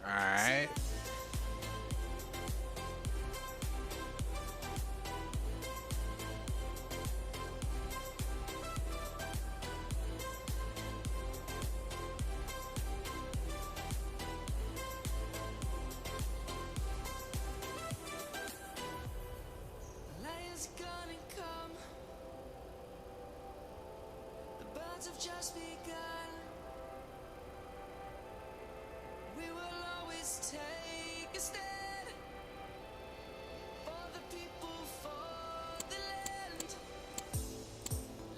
Alright. Have just begun. We will always take a stand for the people, for the land.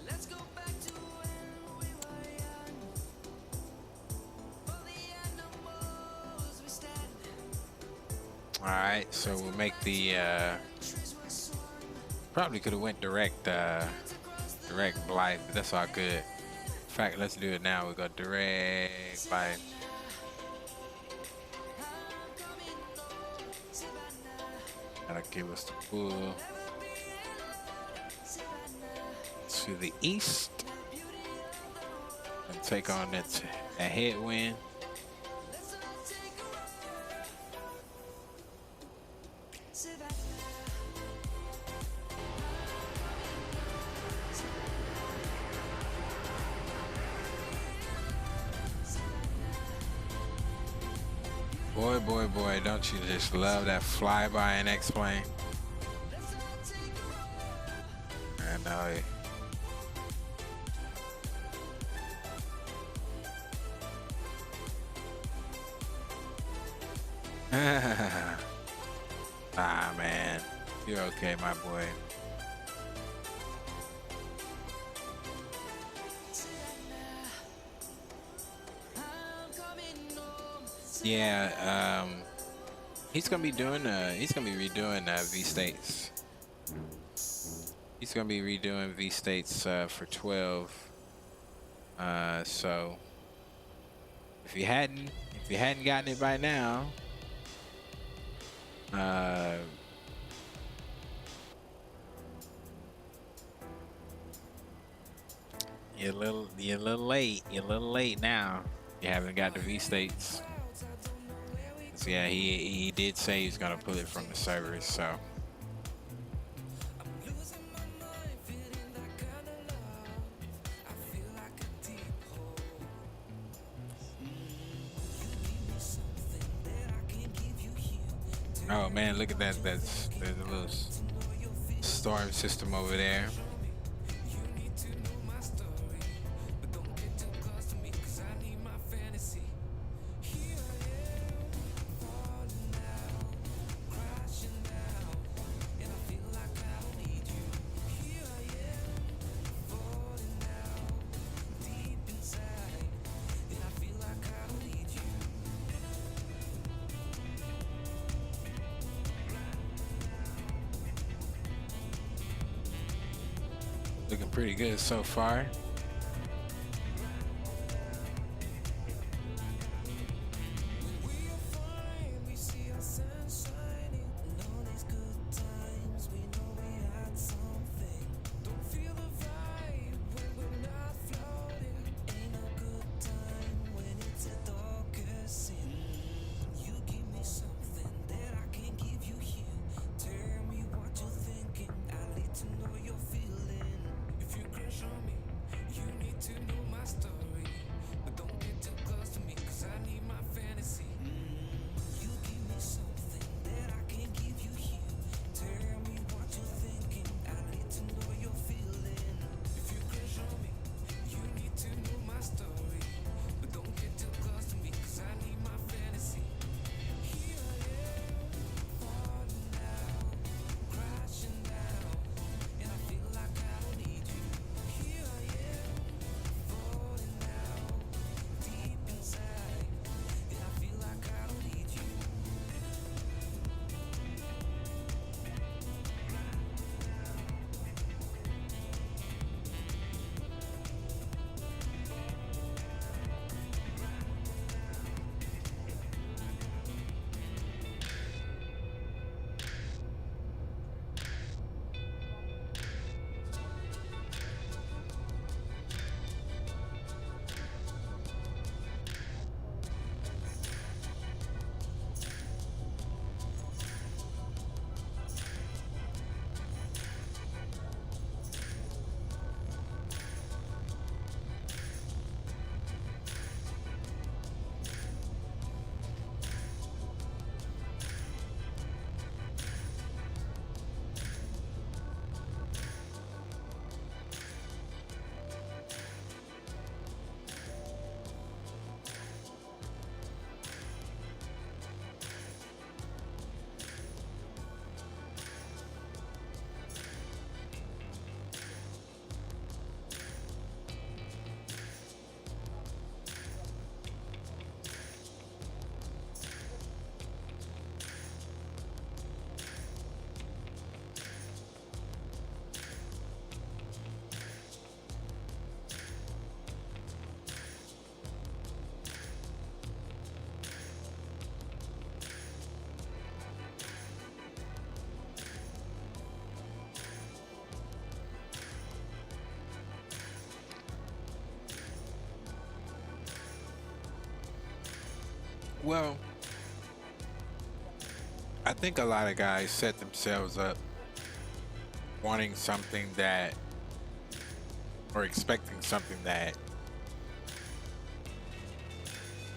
Let's go back to when we were young. For the animals we stand. All right, so we'll make the probably could have went direct Blythe, but that's all good. In fact, let's do it now. We got direct Blythe. That'll give us the pull to the east and take on that headwind. Boy, don't you just love that flyby and X-Plane? I know it. Ah, man. You're okay, my boy. Yeah, He's gonna be redoing V states. He's gonna be redoing V states for 12. So if you hadn't gotten it by now, you're a little late. You're a little late now. You haven't got the V states. So yeah, he did say he's gonna pull it from the servers. So oh man, look at that. There's a little storm system over there. Looking pretty good so far. Well, I think a lot of guys set themselves up wanting something that, or expecting something that,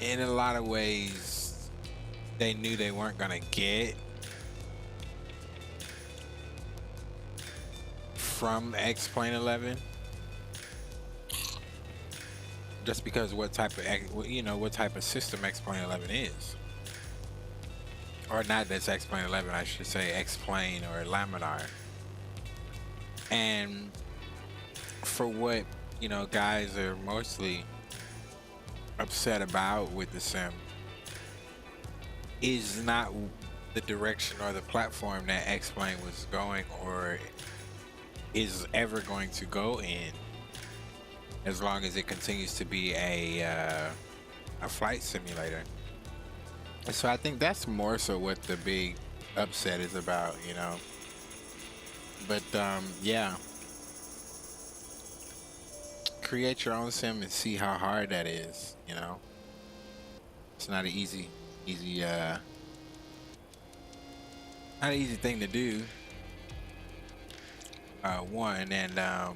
in a lot of ways, they knew they weren't gonna get from X-Plane 11. Just because what type of system X-Plane 11 is, or not that's X-Plane 11, I should say X-Plane or Laminar. And for what guys are mostly upset about with the sim is not the direction or the platform that X-Plane was going or is ever going to go in, as long as it continues to be a flight simulator. So I think that's more so what the big upset is about, you know. But yeah, create your own sim and see how hard that is, you know. It's not an easy not an easy thing to do. One, and oh,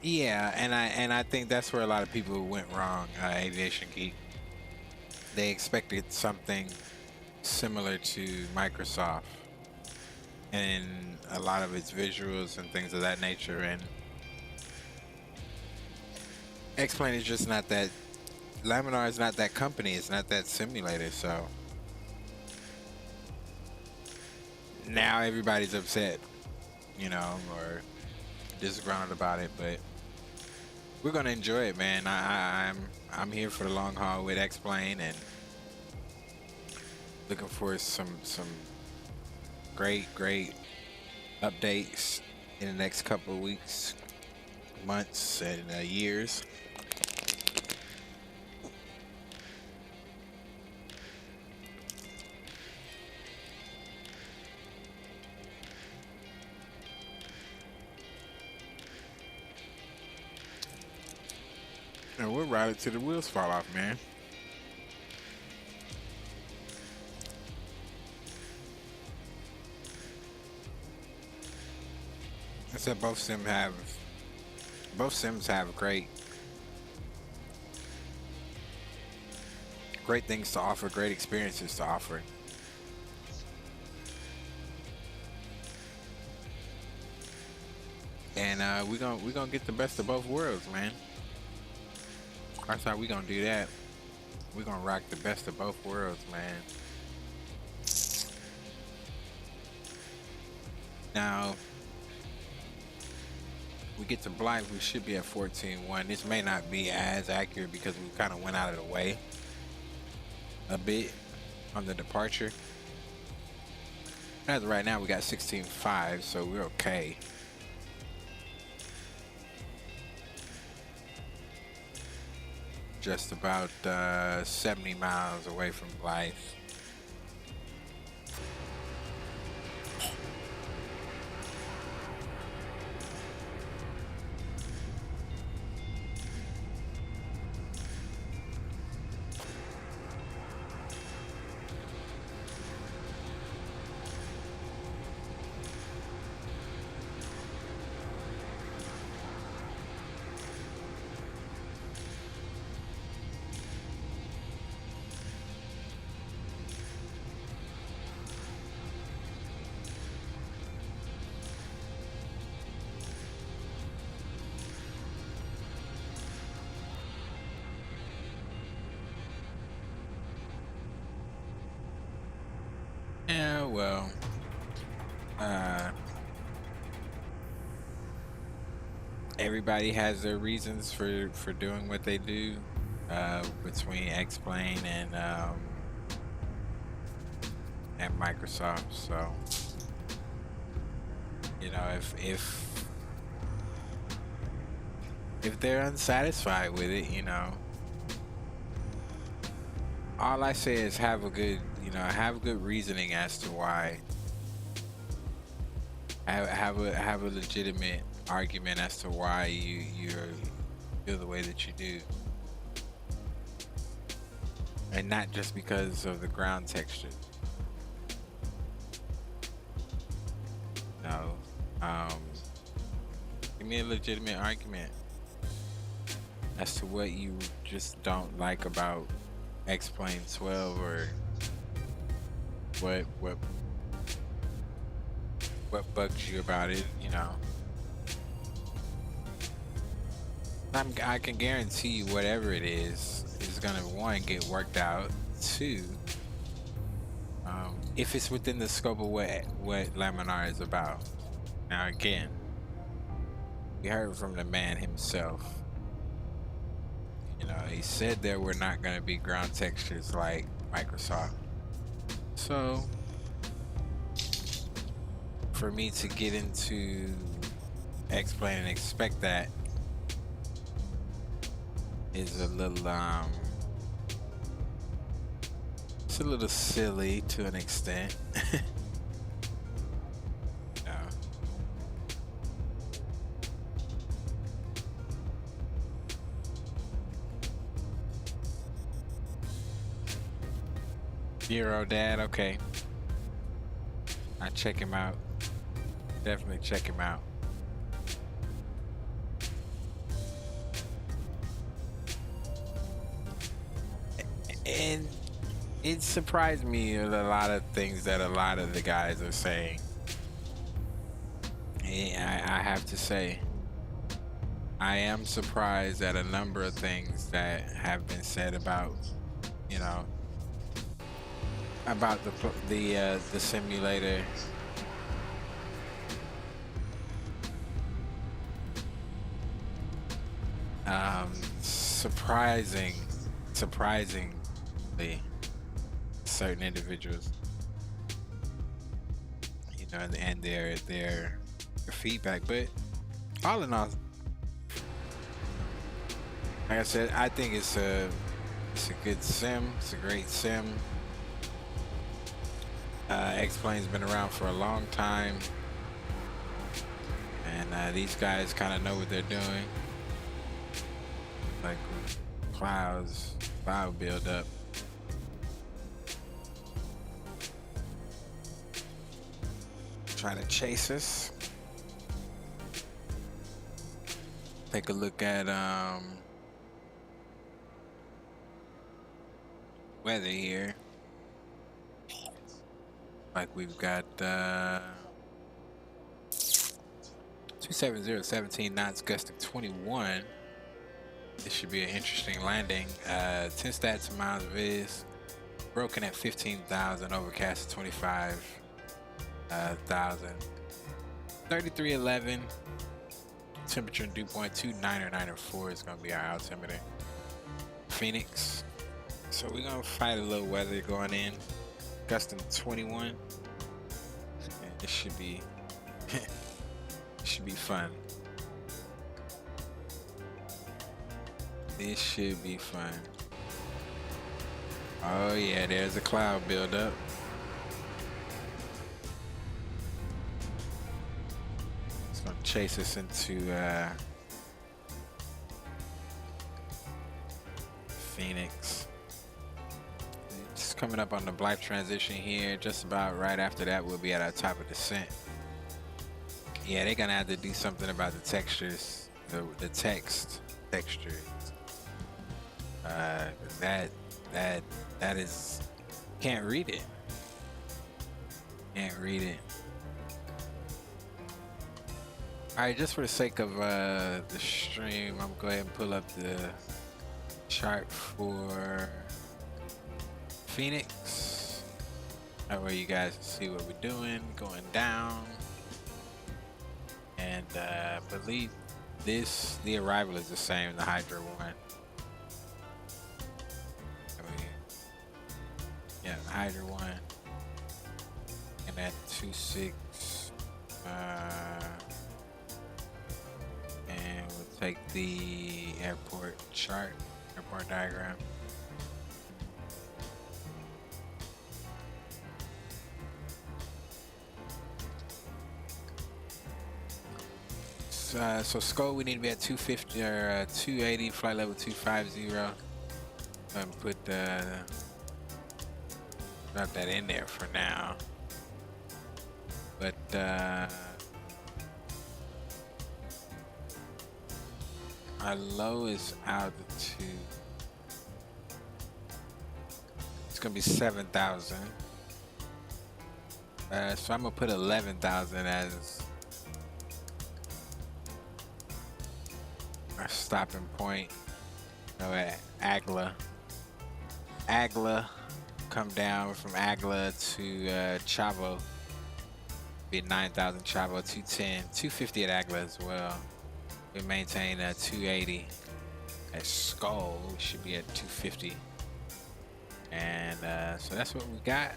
yeah, and I think that's where a lot of people went wrong. Aviation Geek, they expected something similar to Microsoft and a lot of its visuals and things of that nature, and X-Plane is just not that. Laminar is not that company. It's not that simulator. So now everybody's upset, you know, or disgruntled about it. But we're gonna enjoy it, man. I'm here for the long haul with X-Plane and looking for some great updates in the next couple of weeks, months, and years. And we'll ride it till the wheels fall off, man. I said both sims have great things to offer, great experiences to offer. And we're gonna get the best of both worlds, man. That's how we gonna do that. We're gonna rock the best of both worlds, man. Now, we get to Blythe, we should be at 14.1. This may not be as accurate because we kind of went out of the way a bit on the departure. As of right now, we got 16.5, so we're okay. Just about 70 miles away from Blythe. Yeah, well, everybody has their reasons for doing what they do, between X-Plane and Microsoft. So, you know, if they're unsatisfied with it, you know, all I say is have a good reasoning as to why. Have a legitimate argument as to why you feel the way that you do, and not just because of the ground texture. No, give me a legitimate argument as to what you just don't like about X-Plane 12, or what bugs you about it, you know. I can guarantee you whatever it is gonna, one, get worked out. Two, if it's within the scope of what Laminar is about. Now again, we heard from the man himself. You know, he said there were not going to be ground textures like Microsoft. So for me to get into explain and expect that is a little it's a little silly to an extent. No. Euro Dad, okay. I check him out. Definitely check him out. And it surprised me at a lot of things that a lot of the guys are saying. I have to say, I am surprised at a number of things that have been said about, you know, about the simulator. Surprisingly, certain individuals, you know, and their feedback. But all in all, like I said, I think it's a good sim. It's a great sim. X-Plane's been around for a long time, and these guys kind of know what they're doing. Like cloud build up. Trying to chase us. Take a look at weather here. Like we've got 270, 17 knots, gusting 21. This should be an interesting landing. 10 stats of miles viz. Broken at 15,000, overcast at 25,000. 3311. Temperature and dew point 29 or 904 is going to be our altimeter. Phoenix. So we're going to fight a little weather going in. Gusting 21. And it should be it should be fun. This should be fun. Oh yeah, there's a cloud buildup. It's gonna chase us into Phoenix. Just coming up on the Blythe transition here. Just about right after that, we'll be at our top of descent. Yeah, they're gonna have to do something about the textures, the text texture. That is, can't read it. Can't read it. All right, just for the sake of the stream, I'm gonna go ahead and pull up the chart for Phoenix. That way you guys can see what we're doing, going down. And I believe the arrival is the same, the Hydra one. Yeah, Hydra 1 and at 2.6 and we'll take the airport chart, airport diagram. So scope, we need to be at 250 or 280, flight level 250. And put the drop that in there for now. But our lowest altitude, it's gonna be 7,000. So I'm gonna put 11,000 as our stopping point. At Agla. Come down from Agla to Chavo. Be 9,000 Chavo, 210, 250 at Agla as well. We maintain 280 At Skull, we should be at 250. And so that's what we got.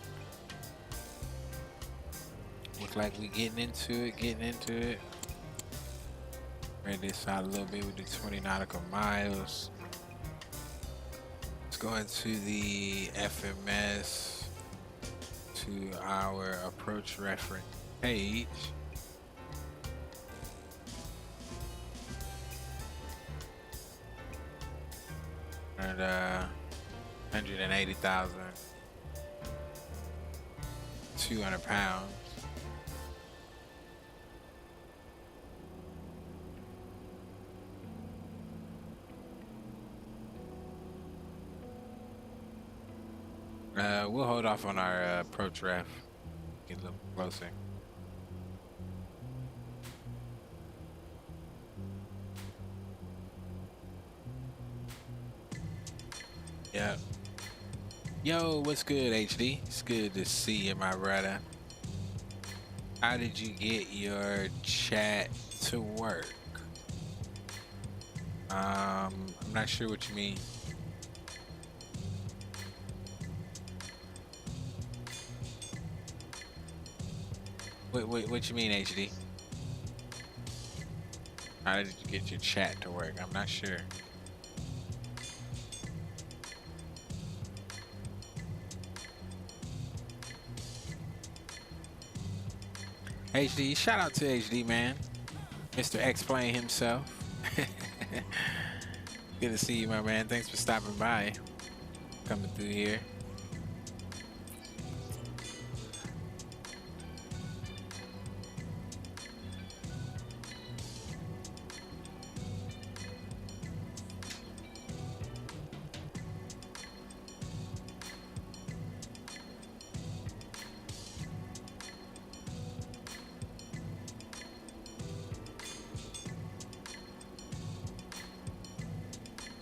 Look like we getting into it. Ready this out a little bit with the 20 nautical miles. Let's go into the FMS to our approach reference page. And 180,000, 200 pounds. We'll hold off on our approach ref. Get a little closer. Yeah. Yo, what's good, HD? It's good to see you, my brother. How did you get your chat to work? I'm not sure what you mean. What you mean, HD? How did you get your chat to work? I'm not sure. HD, shout out to HD, man. Mr. Explain himself. Good to see you, my man. Thanks for stopping by. Coming through here.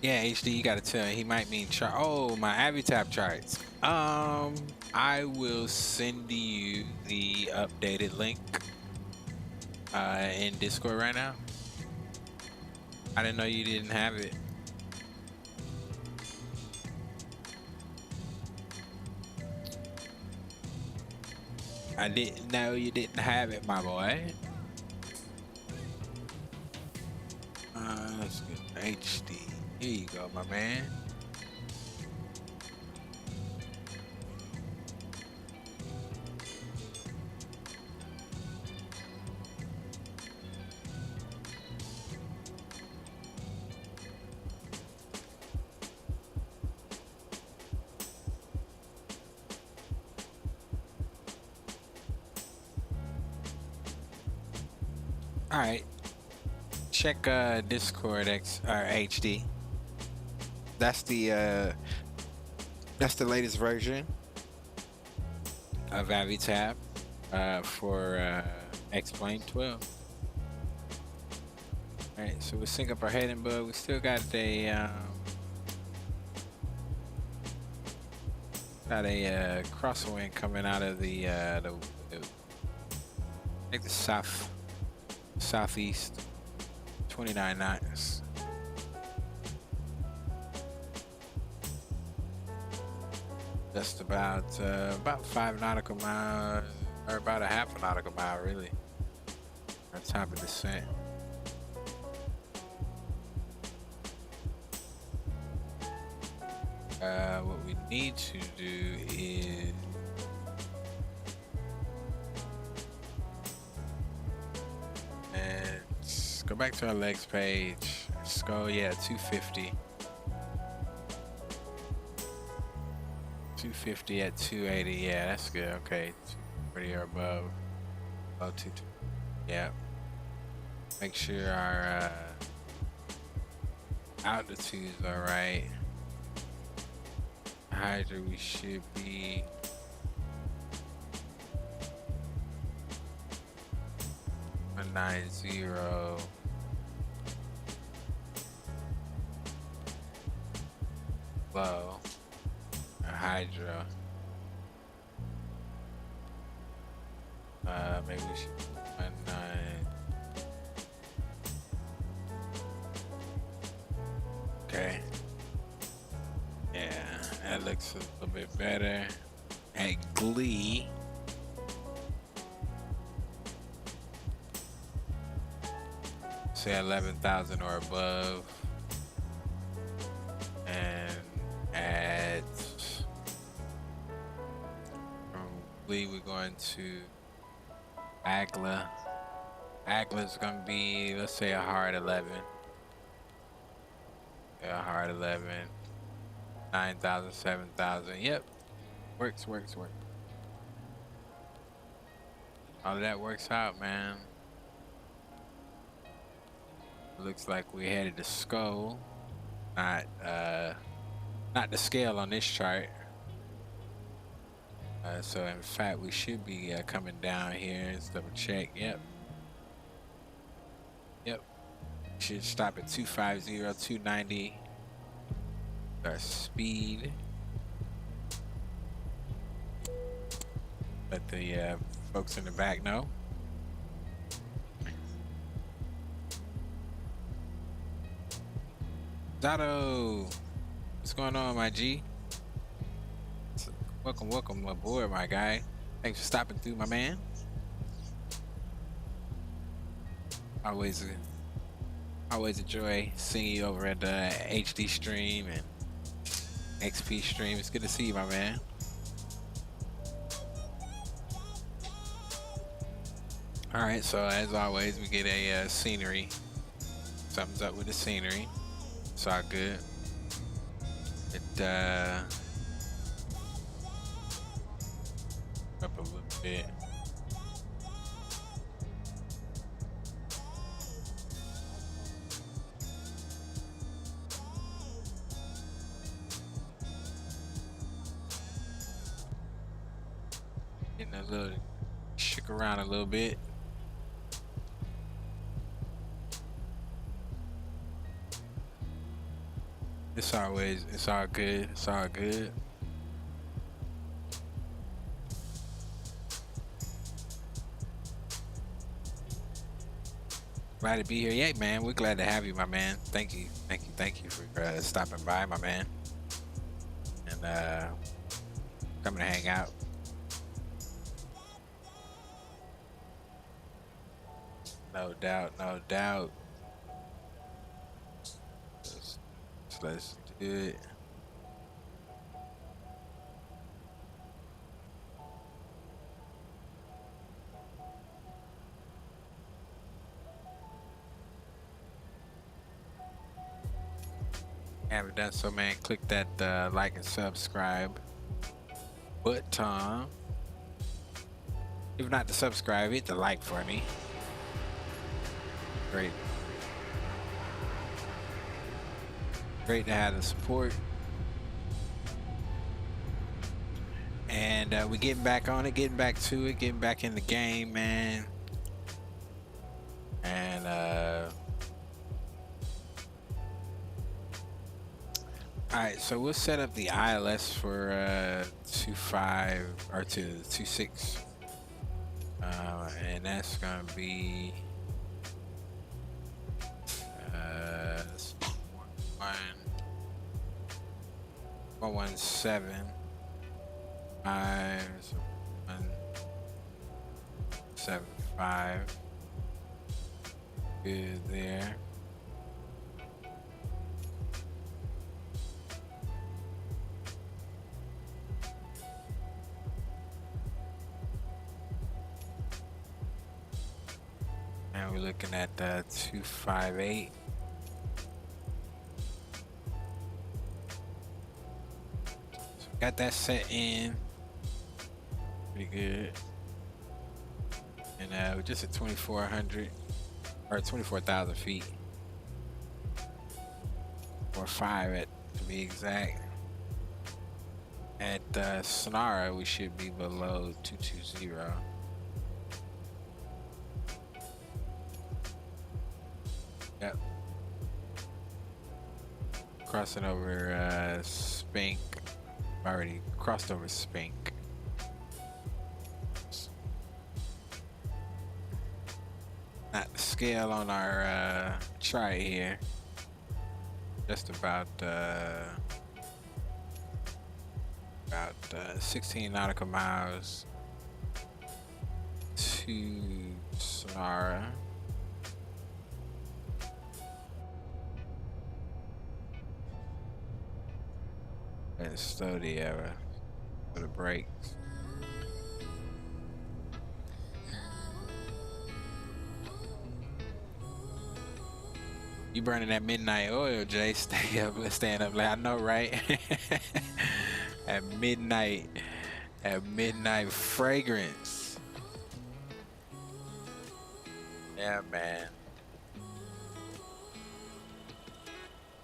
Yeah, HD, you gotta tell him. He might mean chart. Oh, my Avitab charts. I will send you the updated link in Discord right now. I didn't know you didn't have it. I didn't know you didn't have it, my boy. Let's get HD. Here you go, my man. All right. Check Discord X or HD. That's the latest version of Avitab for Explain 12. All right, so we'll sync up our heading, but we still got a crosswind coming out of the like the southeast, 29 knots. Just about 5 nautical miles, or about a half a nautical mile, really. On top of descent. What we need to do is let's go back to our legs page. Let's go, yeah, 250. 250 at 280, yeah, that's good. Okay, 240 or above. About 220. Yeah. Make sure our altitude's all right. Hydra, we should be 190. Low. Hydra. Maybe we should 19. Okay. That looks a little bit better. At Glee. Say 11,000 or above. And at from Glee we're going to Agla. Agla's gonna be, let's say, a hard 11. Yeah, a hard 11. 9,000, 7,000. Yep. Works. All of that works out, man. Looks like we're headed to Skull. Not the scale on this chart. So in fact we should be coming down here. Let's double check. Yep. Should stop at 250, 290. Our speed. Let the folks in the back know. Zato, what's going on, my G? Welcome aboard, my guy. Thanks for stopping through, my man. Always enjoy seeing you over at the HD stream and XP stream. It's good to see you, my man. All right, so as always, we get a scenery. Something's up with the scenery. It's all good. It up a little bit. Getting a little shook around a little bit. It's all good. It's all good. Glad to be here. Yeah, man, we're glad to have you, my man. Thank you for stopping by, my man, and coming to hang out. No doubt. Let's do it. Haven't done so, man, click that like and subscribe button. If not to subscribe, hit the like for me. Great to have the support. And we're getting back on it, getting back to it, getting back in the game, man. And alright, so we'll set up the ILS for 2.5 or to 2.6. And that's gonna be 117 175. Good there. And we're looking at 258. Got that set in pretty good, and we're just at 2,400 or 24,000 feet, or 5 at to be exact. At Sonara, we should be below 220. Yep. Crossing over Spink. Already crossed over Spink. Not the scale on our chart here. Just about About 16 nautical miles to Sonara. And slow for the brakes. You burning that midnight oil, Jay. Staying up late. I know, right? At midnight fragrance. Yeah, man.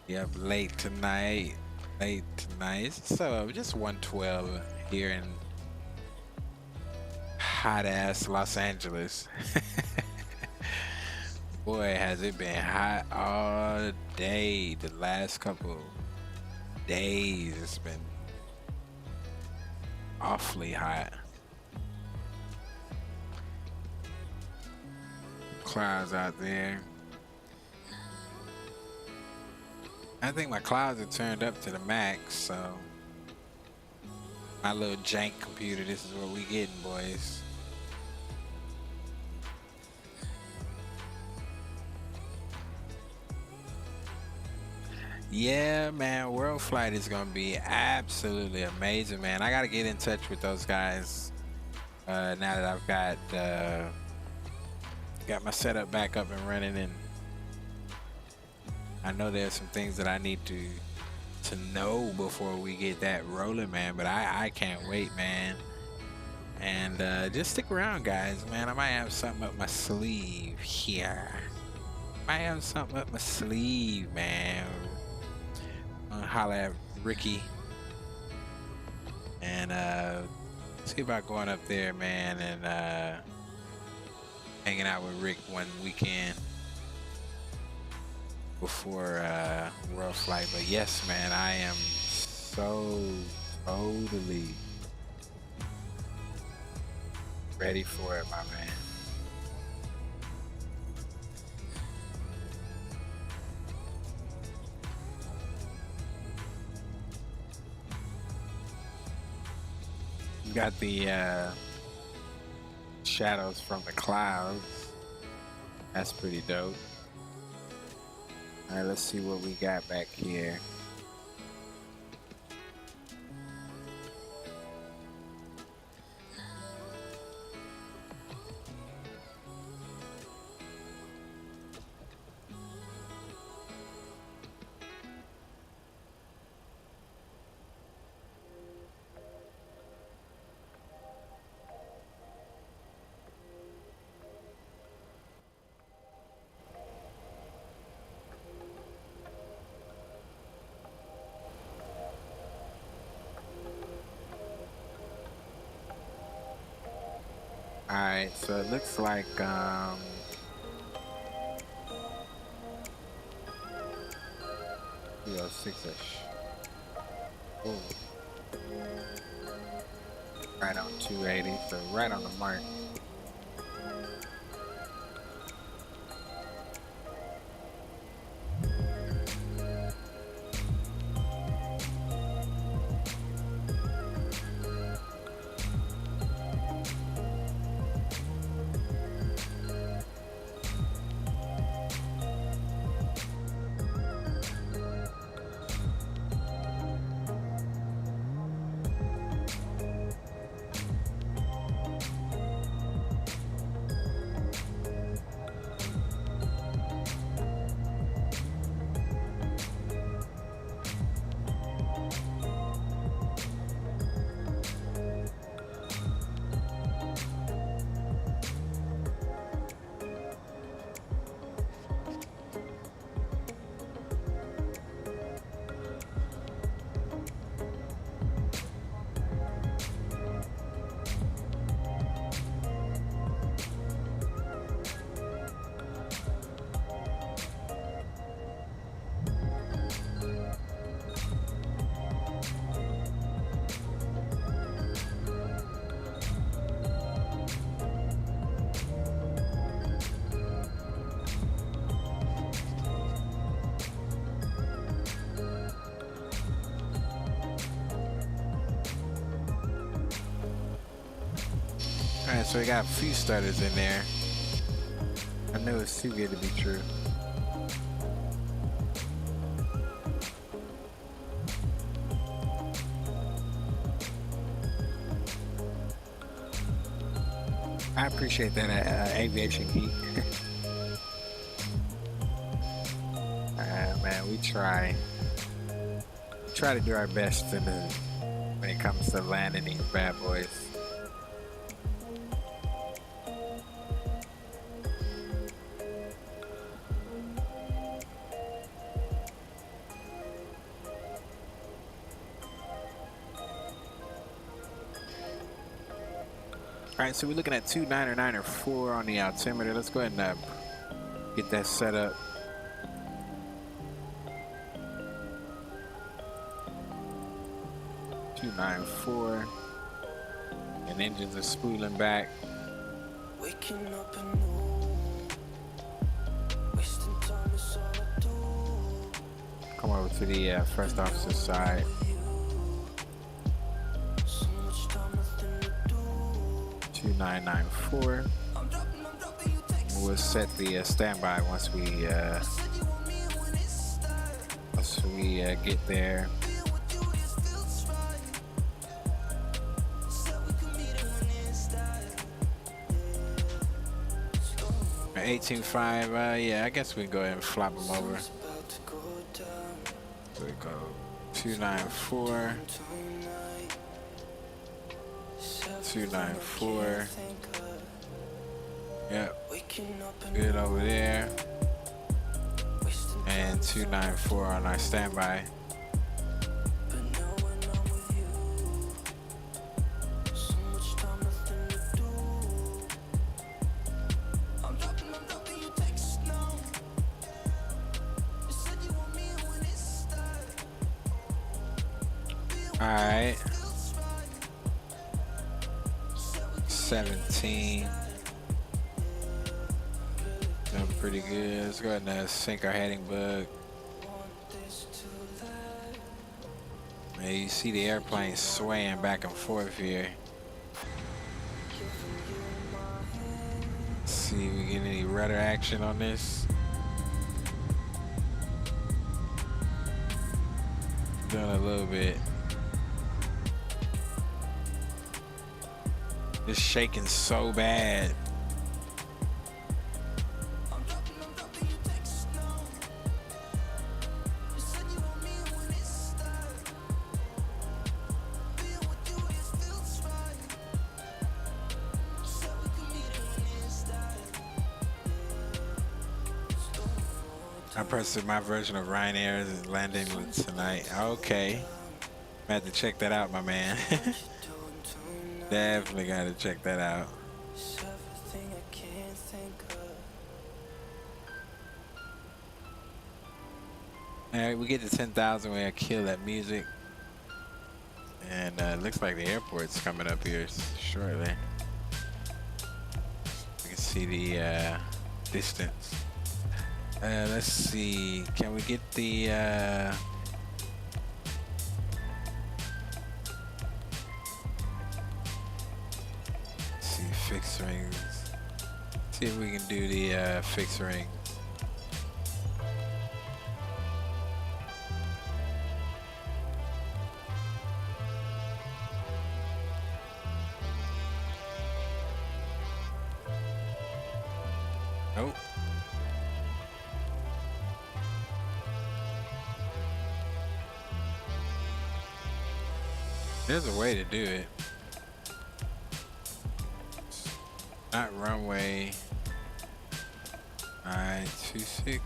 Yep, late tonight. So just 112 here in hot ass Los Angeles. Boy, has it been hot all day. The last couple days, it's been awfully hot. Clouds out there. I think my clouds are turned up to the max, so my little jank computer, this is what we getting, boys. Yeah, man, World Flight is gonna be absolutely amazing, man. I gotta get in touch with those guys now that I've got my setup back up and running, and I know there's some things that I need to know before we get that rolling, man. But I can't wait, man. And just stick around, guys, man. I might have something up my sleeve here. Man. Holla at Ricky and see about going up there, man, and hanging out with Rick one weekend before World Flight. But yes, man, I am so totally ready for it, my man. Got the shadows from the clouds. That's pretty dope. All right, let's see what we got back here. Alright, so it looks like 306-ish. Right on 280, so right on the mark. Alright, so we got a few stutters in there. I know it's too good to be true. I appreciate that, Aviation Geek. Man, we try to do our best when it comes to landing these bad boys. Alright, so we're looking at 2994 on the altimeter. Let's go ahead and get that set up. .294, and engines are spooling back. Waking up anew, wasting time is all I do. Come over to the first officer's side. So much time, nothing to do. 2994. We'll set the standby once we get there. 18.5, yeah, I guess we can go ahead and flop them over. So we go 294, 294. Yep, good over there. And 294 on our standby. Alright. 17. Doing pretty good. Let's go ahead and sync our heading bug. Man, you see the airplane swaying back and forth here. Let's see if we get any rudder action on this. Doing a little bit. It's shaking so bad. I pressed my version of Ryanair is landing tonight. Okay. I had to check that out, my man. Definitely got to check that out. Alright, we get to 10,000, we'll kill that music. And looks like the airport's coming up here shortly. We can see the distance. Let's see, can we get the fixed rings? See if we can do the fixed rings. Nope. There's a way to do it. Not runway 926.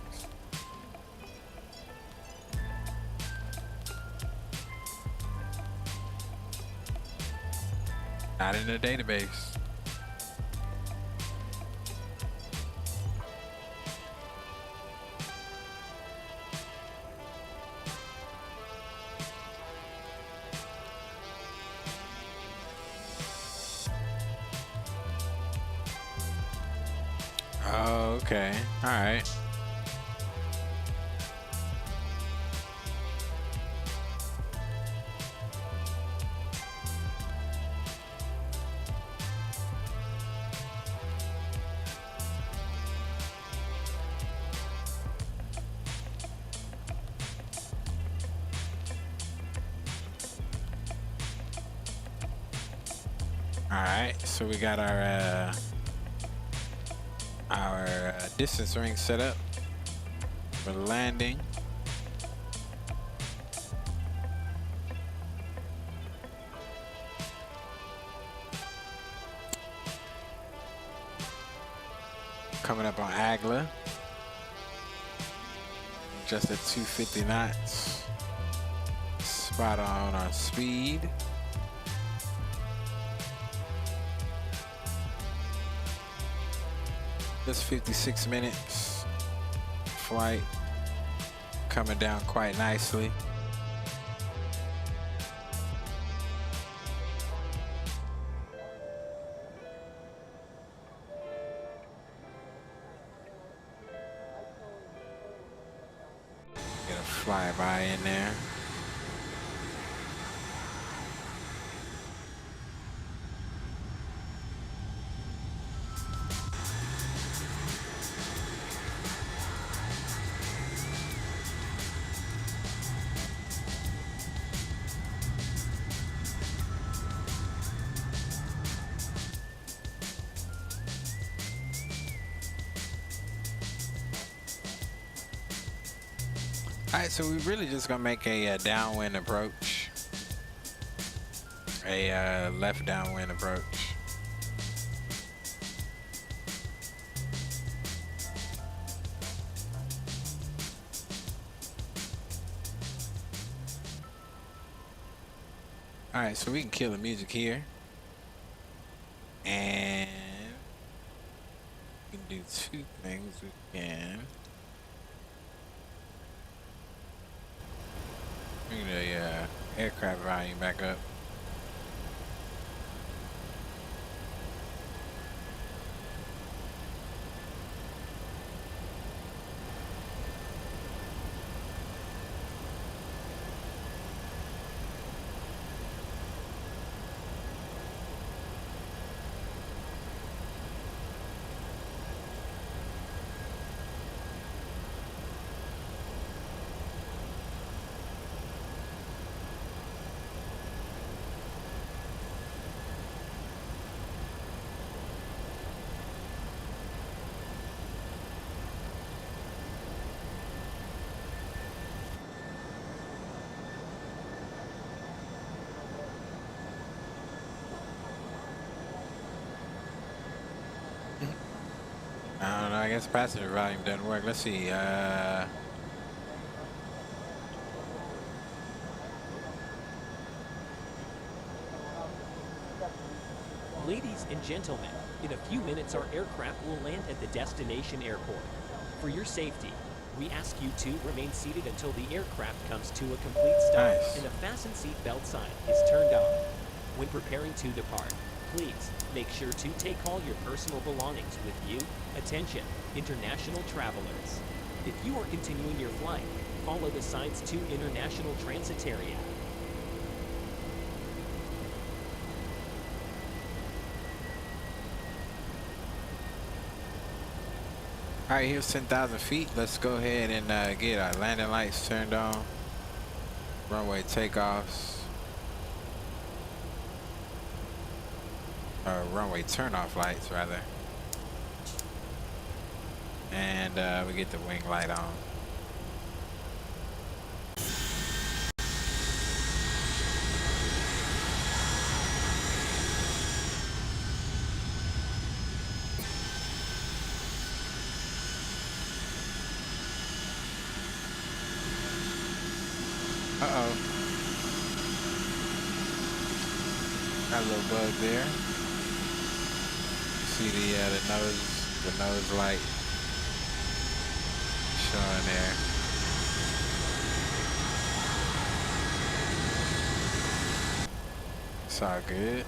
Not in the database. Oh, okay. All right. All right, so we got our distance ring set up for landing. Coming up on Agla, just at 250 knots. Spot on our speed. Just 56 minutes. Flight coming down quite nicely. Get a flyby in there. All right, so we really just gonna make a downwind approach, a left downwind approach. All right, so we can kill the music here, and we can do two things. We can bring the aircraft volume back up. I don't know, I guess passenger volume doesn't work. Let's see. Ladies and gentlemen, in a few minutes our aircraft will land at the destination airport. For your safety, we ask you to remain seated until the aircraft comes to a complete stop and a fasten seat belt sign is turned on. When preparing to depart, please make sure to take all your personal belongings with you. Attention, international travelers. If you are continuing your flight, follow the signs to International Transit Area. All right, here's 10,000 feet. Let's go ahead and get our landing lights turned on. Runway takeoffs. Runway turnoff lights, rather. And we get the wing light on. Uh-oh. Got a little bug there. See the nose light showing there. It's all good.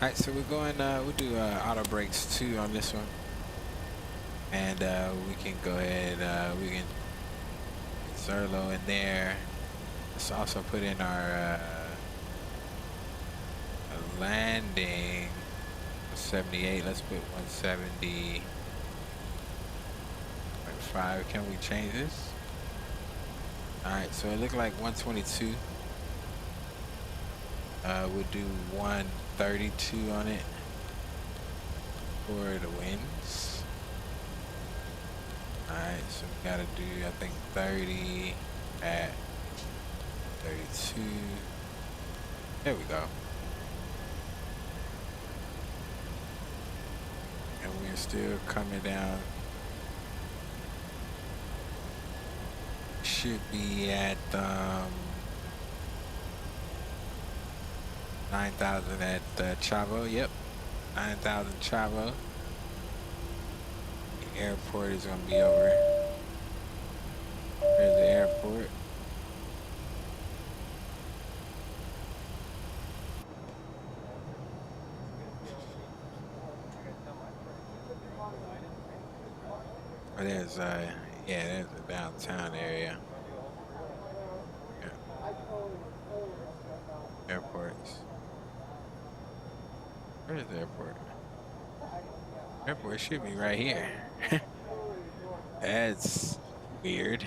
All right, so we're going. We'll do auto brakes 2 on this one, and we can go ahead. We can Zerlo in there. Let's also put in our landing 78. Let's put 170.5 5. Can we change this? Alright, so it looked like 122. We'll do 132 on it for the winds. Alright, so we gotta do, I think, 30 at 32. There we go. And we're still coming down. Should be at 9,000 at Chavo. Yep, 9,000 Chavo. The airport is gonna be over. There's the airport. Oh, there's yeah, there's the downtown area. Yeah. Airports. Where's the airport? Airport should be right here. That's weird.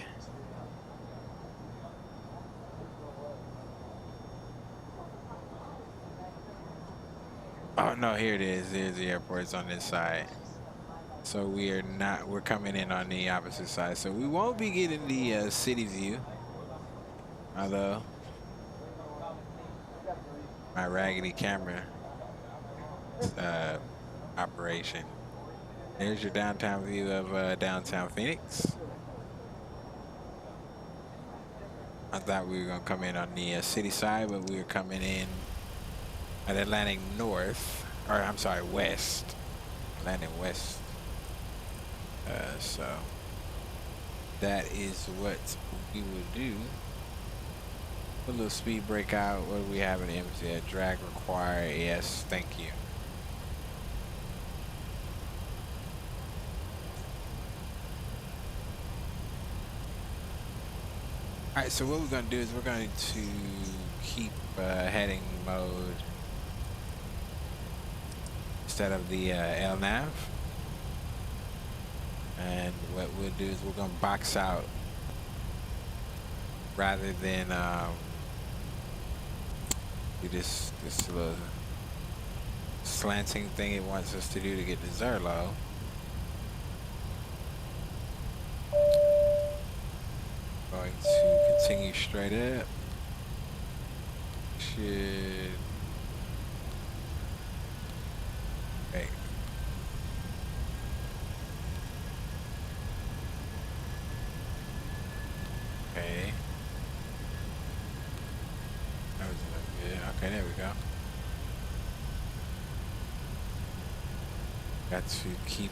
Oh no, here it is. There's the airport. It's on this side. So we're coming in on the opposite side. So we won't be getting the city view. Although my raggedy camera operation. There's your downtown view of downtown Phoenix. I thought we were gonna come in on the city side, but we were coming in at Atlantic North, or I'm sorry, West. Atlantic West. So that is what we will do. Put a little speed brake out. What do we have in the MZ? Drag required. Yes, thank you. All right, so what we're going to do is we're going to keep heading mode instead of the LNAV. And what we'll do is we're going to box out rather than do this little slanting thing it wants us to do to get to Zerlo. Going to continue straight up. Should okay. Okay. That was good. Okay, there we go. Got to keep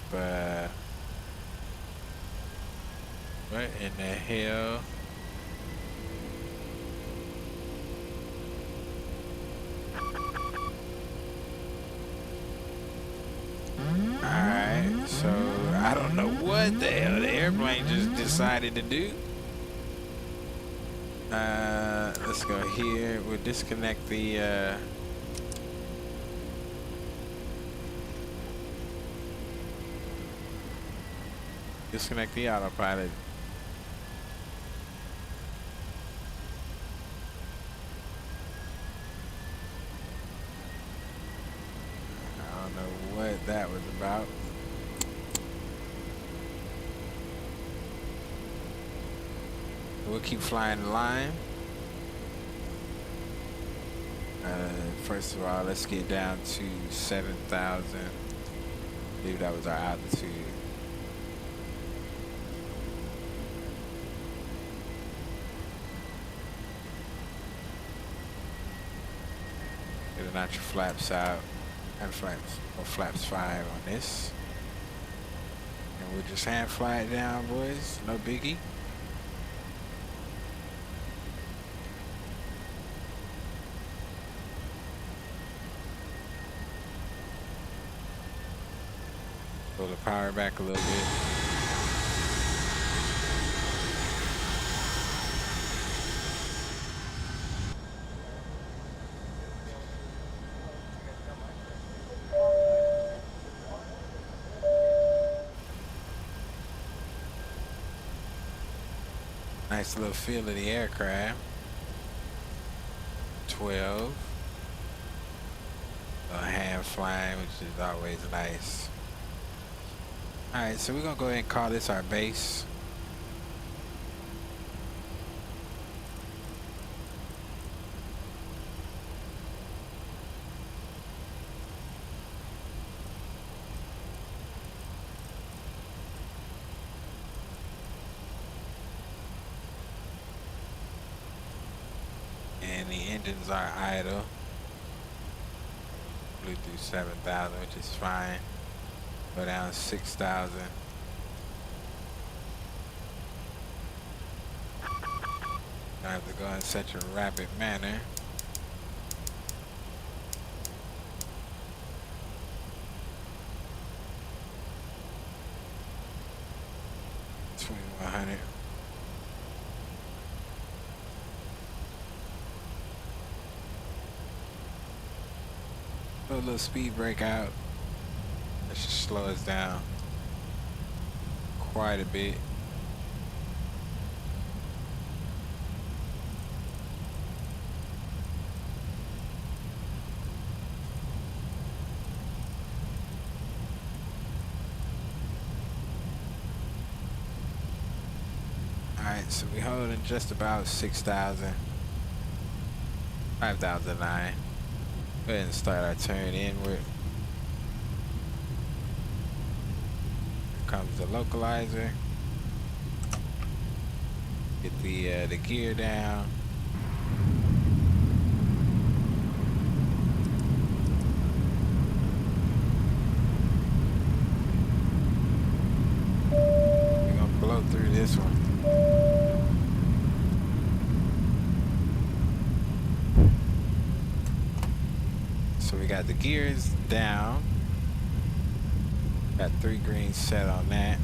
what in the hell? Alright, so I don't know what the hell the airplane just decided to do. Let's go here. We'll disconnect the autopilot. I don't know what that was about. We'll keep flying the line. First of all, let's get down to 7,000. I believe that was our altitude. Get a notch of flaps out. And flaps, or flaps 5 on this. And we'll just hand fly it down, boys. No biggie. Pull the power back a little bit. Nice little feel of the aircraft. 12. A hand flying, which is always nice. Alright, so we're gonna go ahead and call this our base. And the engines are idle. Blew through 7,000, which is fine. Go down 6,000. I have to go in such a rapid manner. $2,100. Put a little speed brake out. That should slow us down quite a bit. Alright, so we holding just about 6,000. 5,009. Go ahead and start our turn inward. Here comes the localizer. Get the gear down. We're gonna blow through this one. So we got the gears down. Got 3 greens set on that.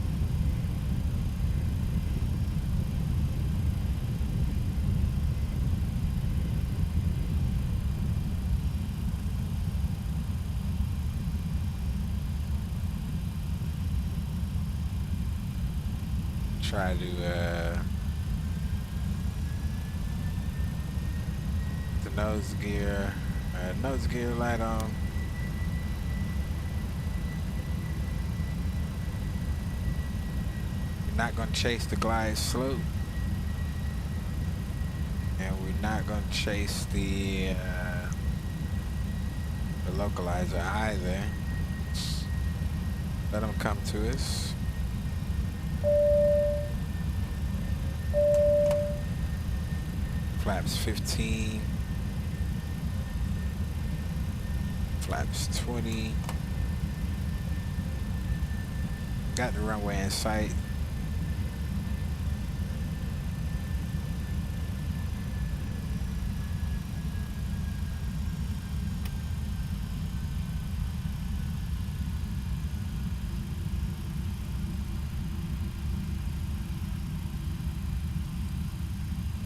Try to the nose gear light on. We're not going to chase the glide slope, and we're not going to chase the localizer either. Let them come to us. Flaps 15. Flaps 20. Got the runway in sight.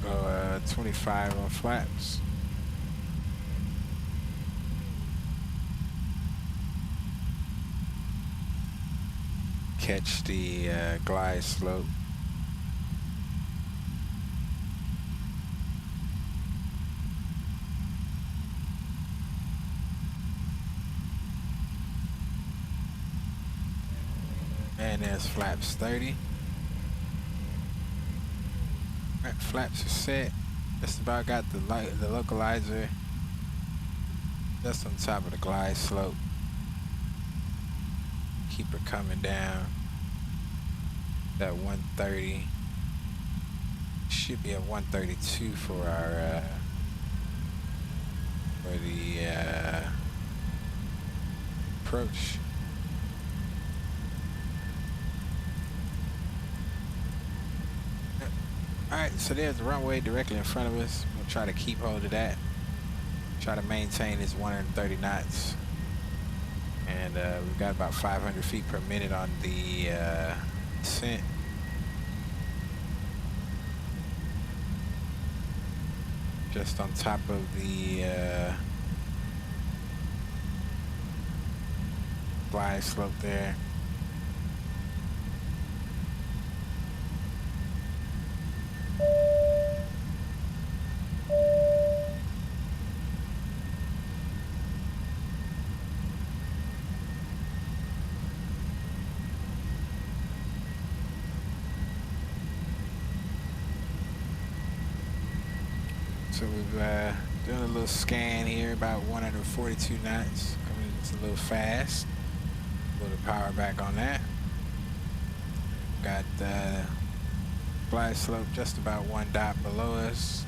Go 25 on flaps. Catch the glide slope. And there's flaps 30. Alright, flaps are set. Just about got the localizer just on top of the glide slope. Keep her coming down. That 130 should be a 132 for our for the approach. Alright, so there's the runway directly in front of us. We'll try to keep hold of that. Try to maintain this 130 knots. And we've got about 500 feet per minute on the descent. Just on top of the glide slope there. So we're doing a little scan here, about 142 knots. Coming just a little fast. Put the power back on that. Got the glide slope just about 1 dot below us.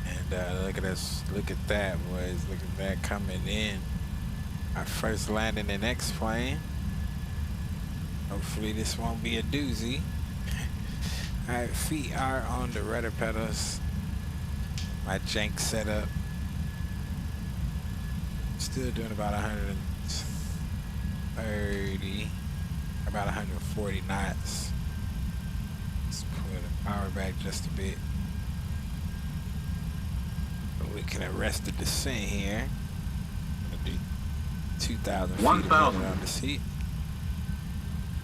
And look at us, look at that, boys. Look at that coming in. Our first landing in X-plane. Hopefully this won't be a doozy. Alright, feet are on the rudder pedals. My jank setup. Still doing about 130, about 140 knots. Let's pull the power back just a bit. So we can arrest the descent here. I'm gonna do 2,000 feet of rudder on the seat.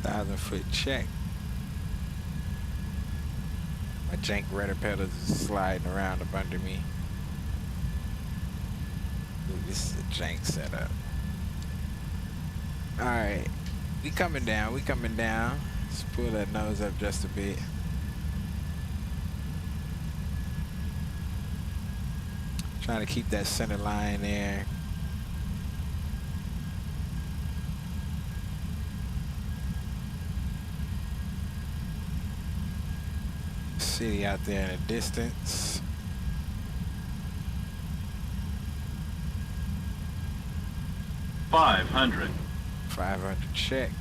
1,000-foot check. My jank rudder pedals is sliding around up under me. Ooh, this is a jank setup. Alright, we coming down, we coming down. Let's pull that nose up just a bit. Trying to keep that center line there. City out there in the distance. $500. 500 checked.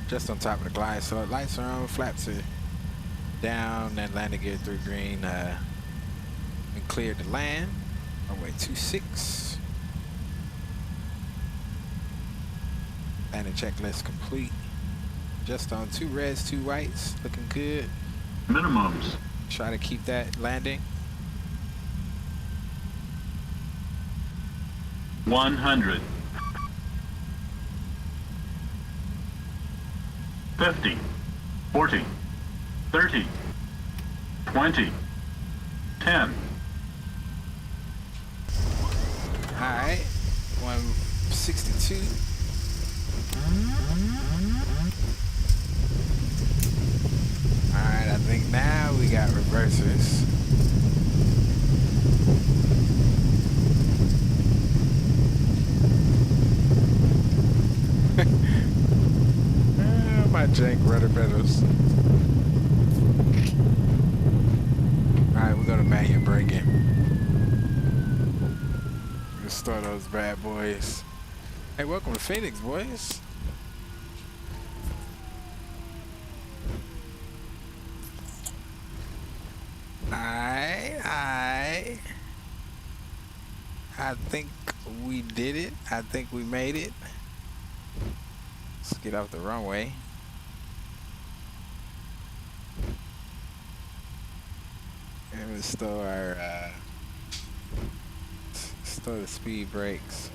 Just on top of the glide, so lights are on, flaps are down, and landing gear through green. And cleared to land. Runway 26. Landing checklist complete. Just on 2 reds, 2 whites, looking good. Minimums. Try to keep that landing. 100. 50. 40. 30. 20. 10. Alright, 162. Alright, I think now we got reversers. My jank rudder pedals. Alright, we're gonna manual braking. Let's start those bad boys. Hey, welcome to Phoenix, boys. I think we did it. I think we made it. Let's get off the runway. And restore our restore the speed brakes.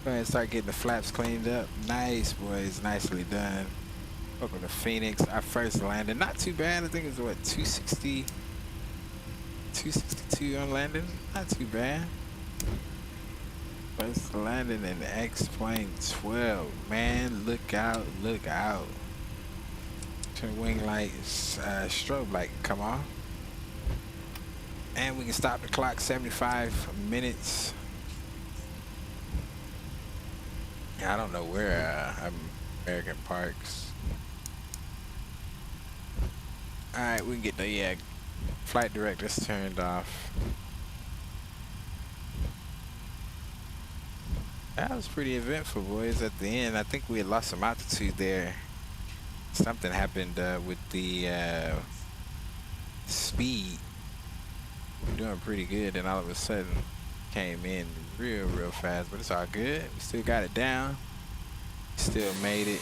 Go ahead and start getting the flaps cleaned up. Nice, boys. Nicely done. Welcome to Phoenix. Our first landing. Not too bad. I think it was what, 260, 262 on landing. Not too bad. First landing in the X-plane 12. Man, look out, look out. Turn wing lights, strobe light come on. And we can stop the clock, 75 minutes. I don't know where American Parks. Alright, we can get the flight directors turned off. That was pretty eventful, boys, at the end. I think we had lost some altitude there. Something happened with the speed. We're doing pretty good, and all of a sudden came in real fast, but it's all good. We still got it down. Still made it.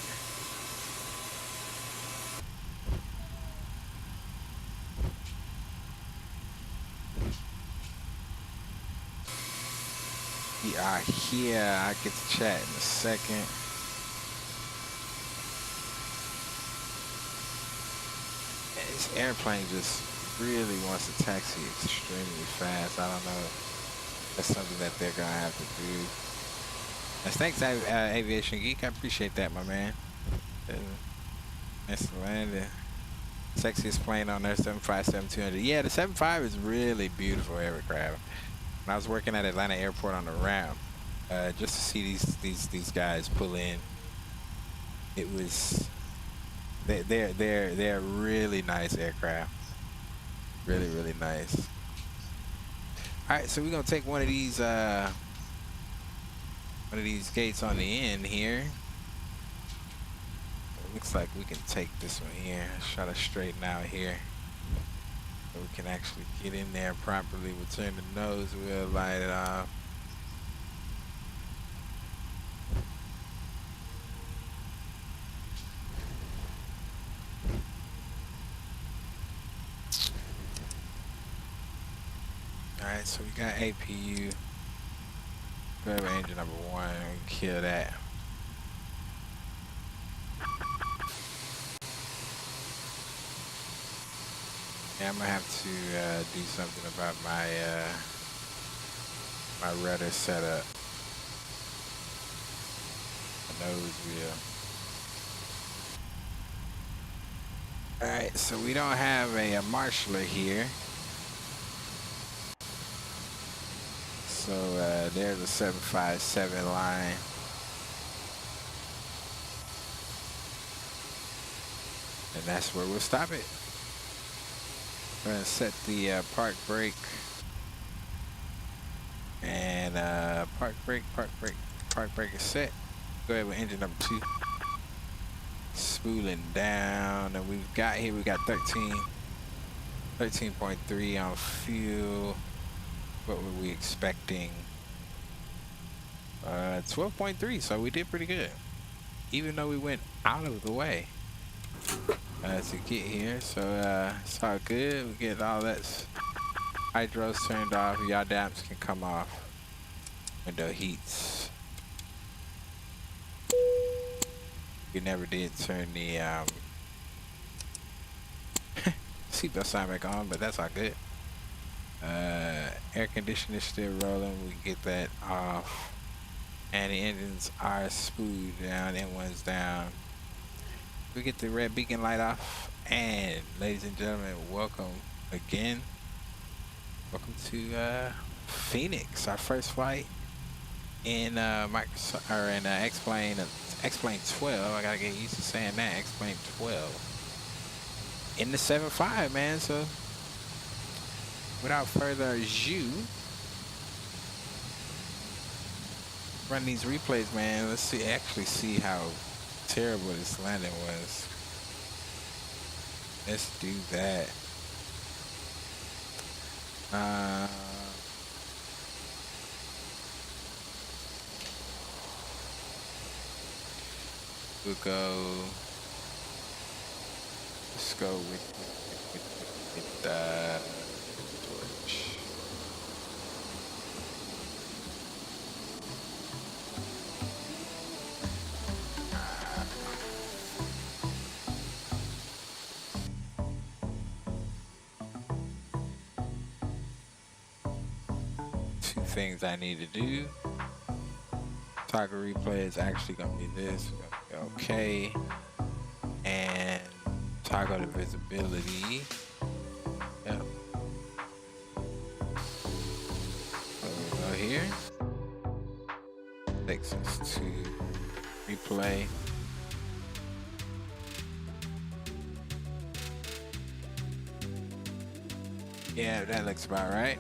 We are here. I get to chat in a second. And this airplane just really wants to taxi extremely fast. I don't know That's something that they're gonna have to do. Thanks, Aviation Geek. I appreciate that, my man. Nice to land it. Sexiest plane on there, 757-200. Yeah, the 75 is really beautiful aircraft. When I was working at Atlanta Airport on the ramp, just to see these guys pull in, it was they're really nice aircraft. Really nice. All right, so we're gonna take one of these gates on the end here. It looks like we can take this one here. Try to straighten out here so we can actually get in there properly. We'll turn the nose, we'll light it off. Alright, so we got APU. Grab engine number 1 and kill that. Yeah, I'm gonna have to do something about my my rudder setup. The nose wheel. Alright, so we don't have a marshaller here. So there's a 757 line. And that's where we'll stop it. We're gonna set the park brake. And park brake is set. Go ahead with engine number 2. Spooling down. And we got 13.3 on fuel. What were we expecting? 12.3, so we did pretty good. Even though we went out of the way to get here. So it's all good. We get all that hydros turned off. Yaw damps can come off. Window heats. We never did turn the seatbelt sign back on, but that's all good. Air conditioner still rolling. We get that off, and the engines are spooled down. N1's down. We get the red beacon light off, and ladies and gentlemen, welcome again. Welcome to Phoenix, our first flight in X-Plane 12. I gotta get used to saying that. X-Plane 12 in the 75, man. So without further ado, run these replays, man. Let's actually see how terrible this landing was. Let's do that. We'll go. Let's go with torch. Two things I need to do. Toggle replay is actually gonna be this. Okay, and toggle the visibility. Yep. So we'll go here. Takes us to replay. Yeah, that looks about right.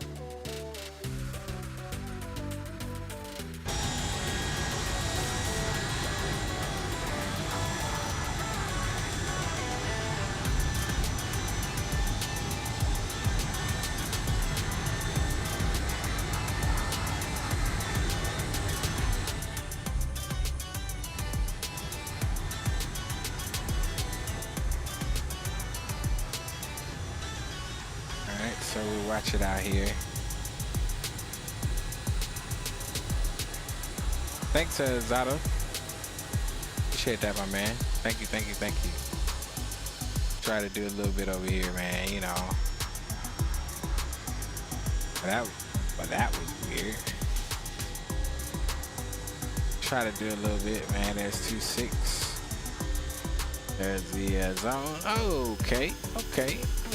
So we'll watch it out here. Thanks, Zato. Appreciate that, my man. Thank you. Try to do a little bit over here, man, you know. But that was weird. Try to do a little bit, man. There's 2-6. There's the zone. Oh, okay. We'll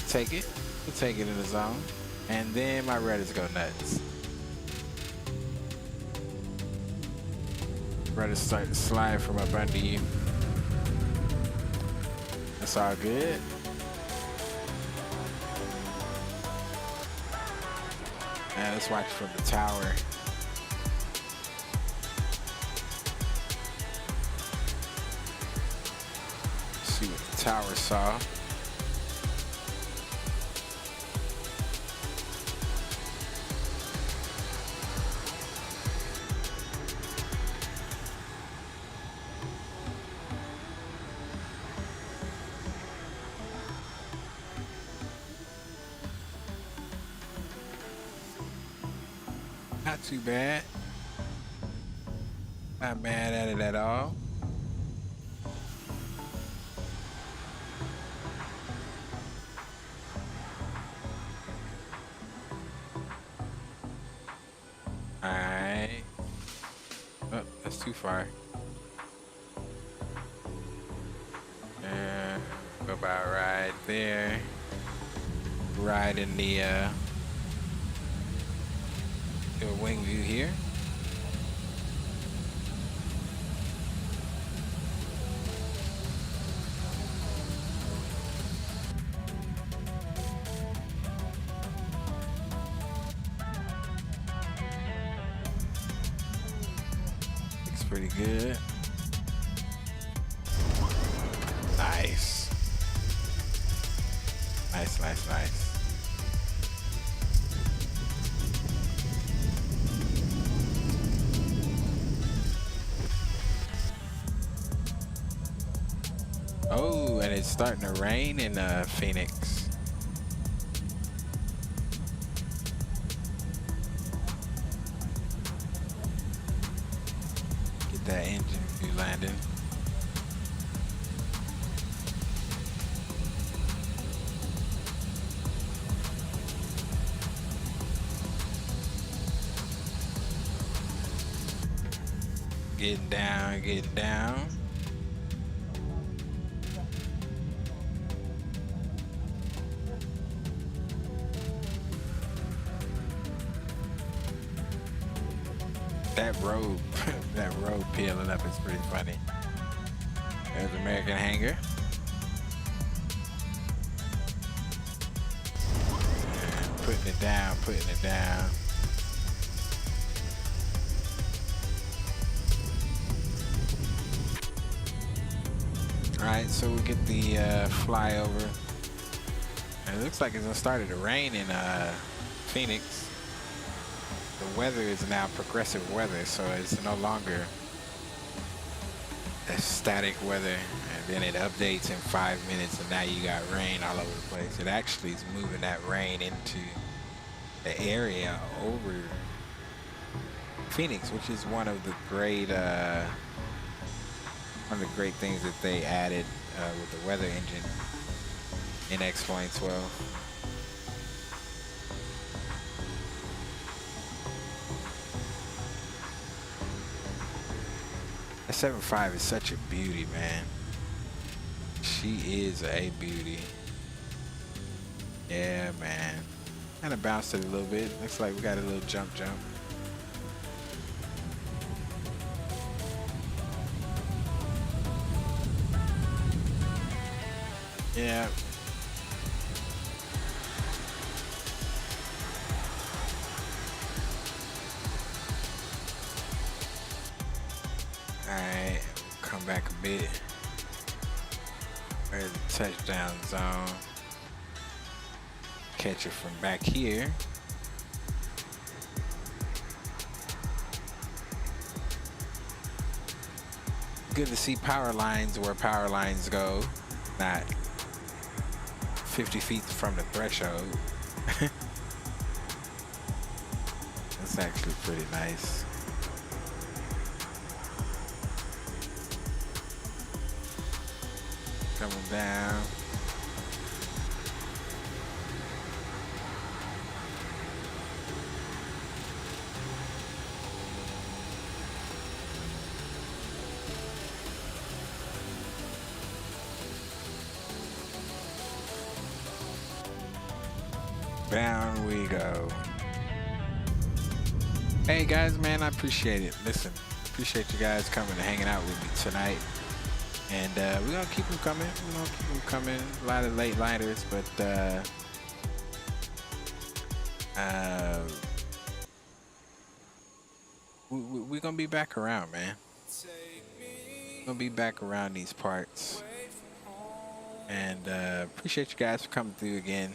take it. We'll take it in the zone. And then my rudders go nuts. Rudders start to slide from up under you. That's all good. Now let's watch from the tower. See what the tower saw. Not too bad. Not mad at it at all. Alright. Oh, that's too far. Go about right there. Right in the wing view here. Looks pretty good. Nice. Nice. Oh, and it's starting to rain in Phoenix. Get that engine view landing. Getting down. That road peeling up is pretty funny. There's American Hangar. And putting it down. Alright, so we get the flyover. And it looks like it's gonna start to rain in Phoenix. The weather is now progressive weather, so it's no longer a static weather, and then it updates in 5 minutes, and now you got rain all over the place. It actually is moving that rain into the area over Phoenix, which is one of the great things that they added with the weather engine in X-Plane 12. That 7.5 is such a beauty, man. She is a beauty. Yeah, man. Kind of bounced it a little bit. Looks like we got a little jump. Yeah. Alright, come back a bit. There's the touchdown zone. Catch it from back here. Good to see power lines where power lines go, not 50 feet from the threshold. That's actually pretty nice. Coming down. Down we go. Hey guys, man, I appreciate it. Listen, appreciate you guys coming and hanging out with me tonight. And we're gonna keep them coming. We're gonna keep them coming. A lot of late lighters, but we're gonna be back around, man. We're gonna be back around these parts. And appreciate you guys for coming through again.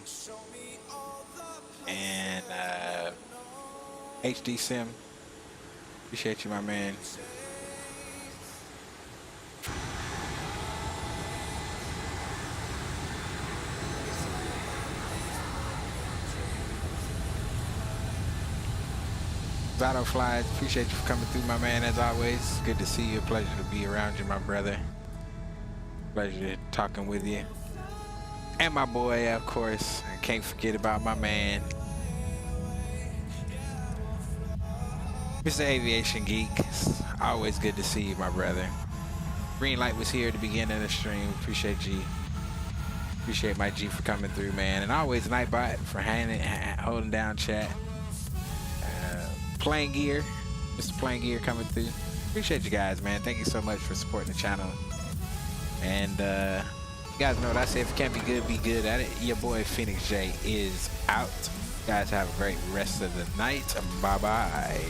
And HD Sim, appreciate you, my man. Zato Flies, appreciate you for coming through, my man, as always. Good to see you. Pleasure to be around you, my brother. Pleasure talking with you. And my boy, of course. I can't forget about my man, Mr. Aviation Geek. It's always good to see you, my brother. Green Light was here at the beginning of the stream. Appreciate G. Appreciate my G for coming through, man. And always Nightbot for holding down chat. Playing Gear, Mr. Playing Gear coming through. Appreciate you guys, man. Thank you so much for supporting the channel. And you guys know what I say, if you can't be good at it. Your boy Phoenix J is out. You guys have a great rest of the night. Bye-bye.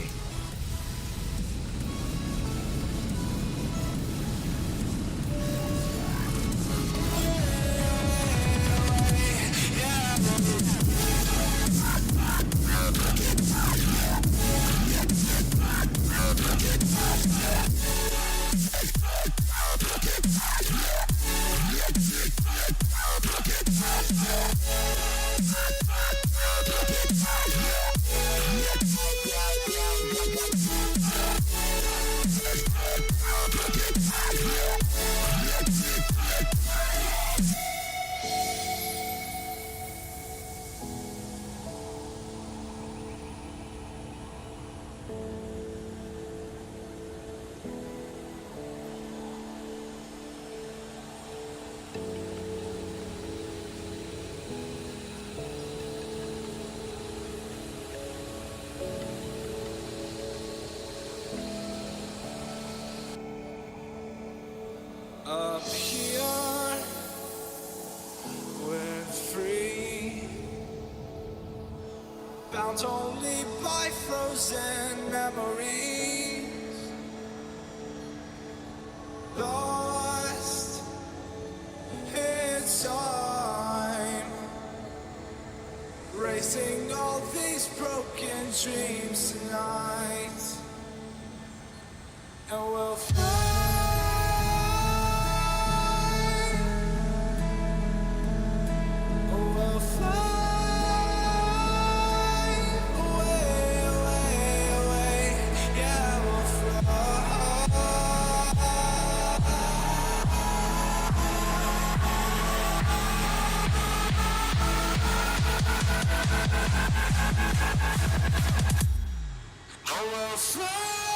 Up here, we're free, bound only by frozen memories, lost in time, racing all these broken dreams tonight, and we'll fly. I will fly.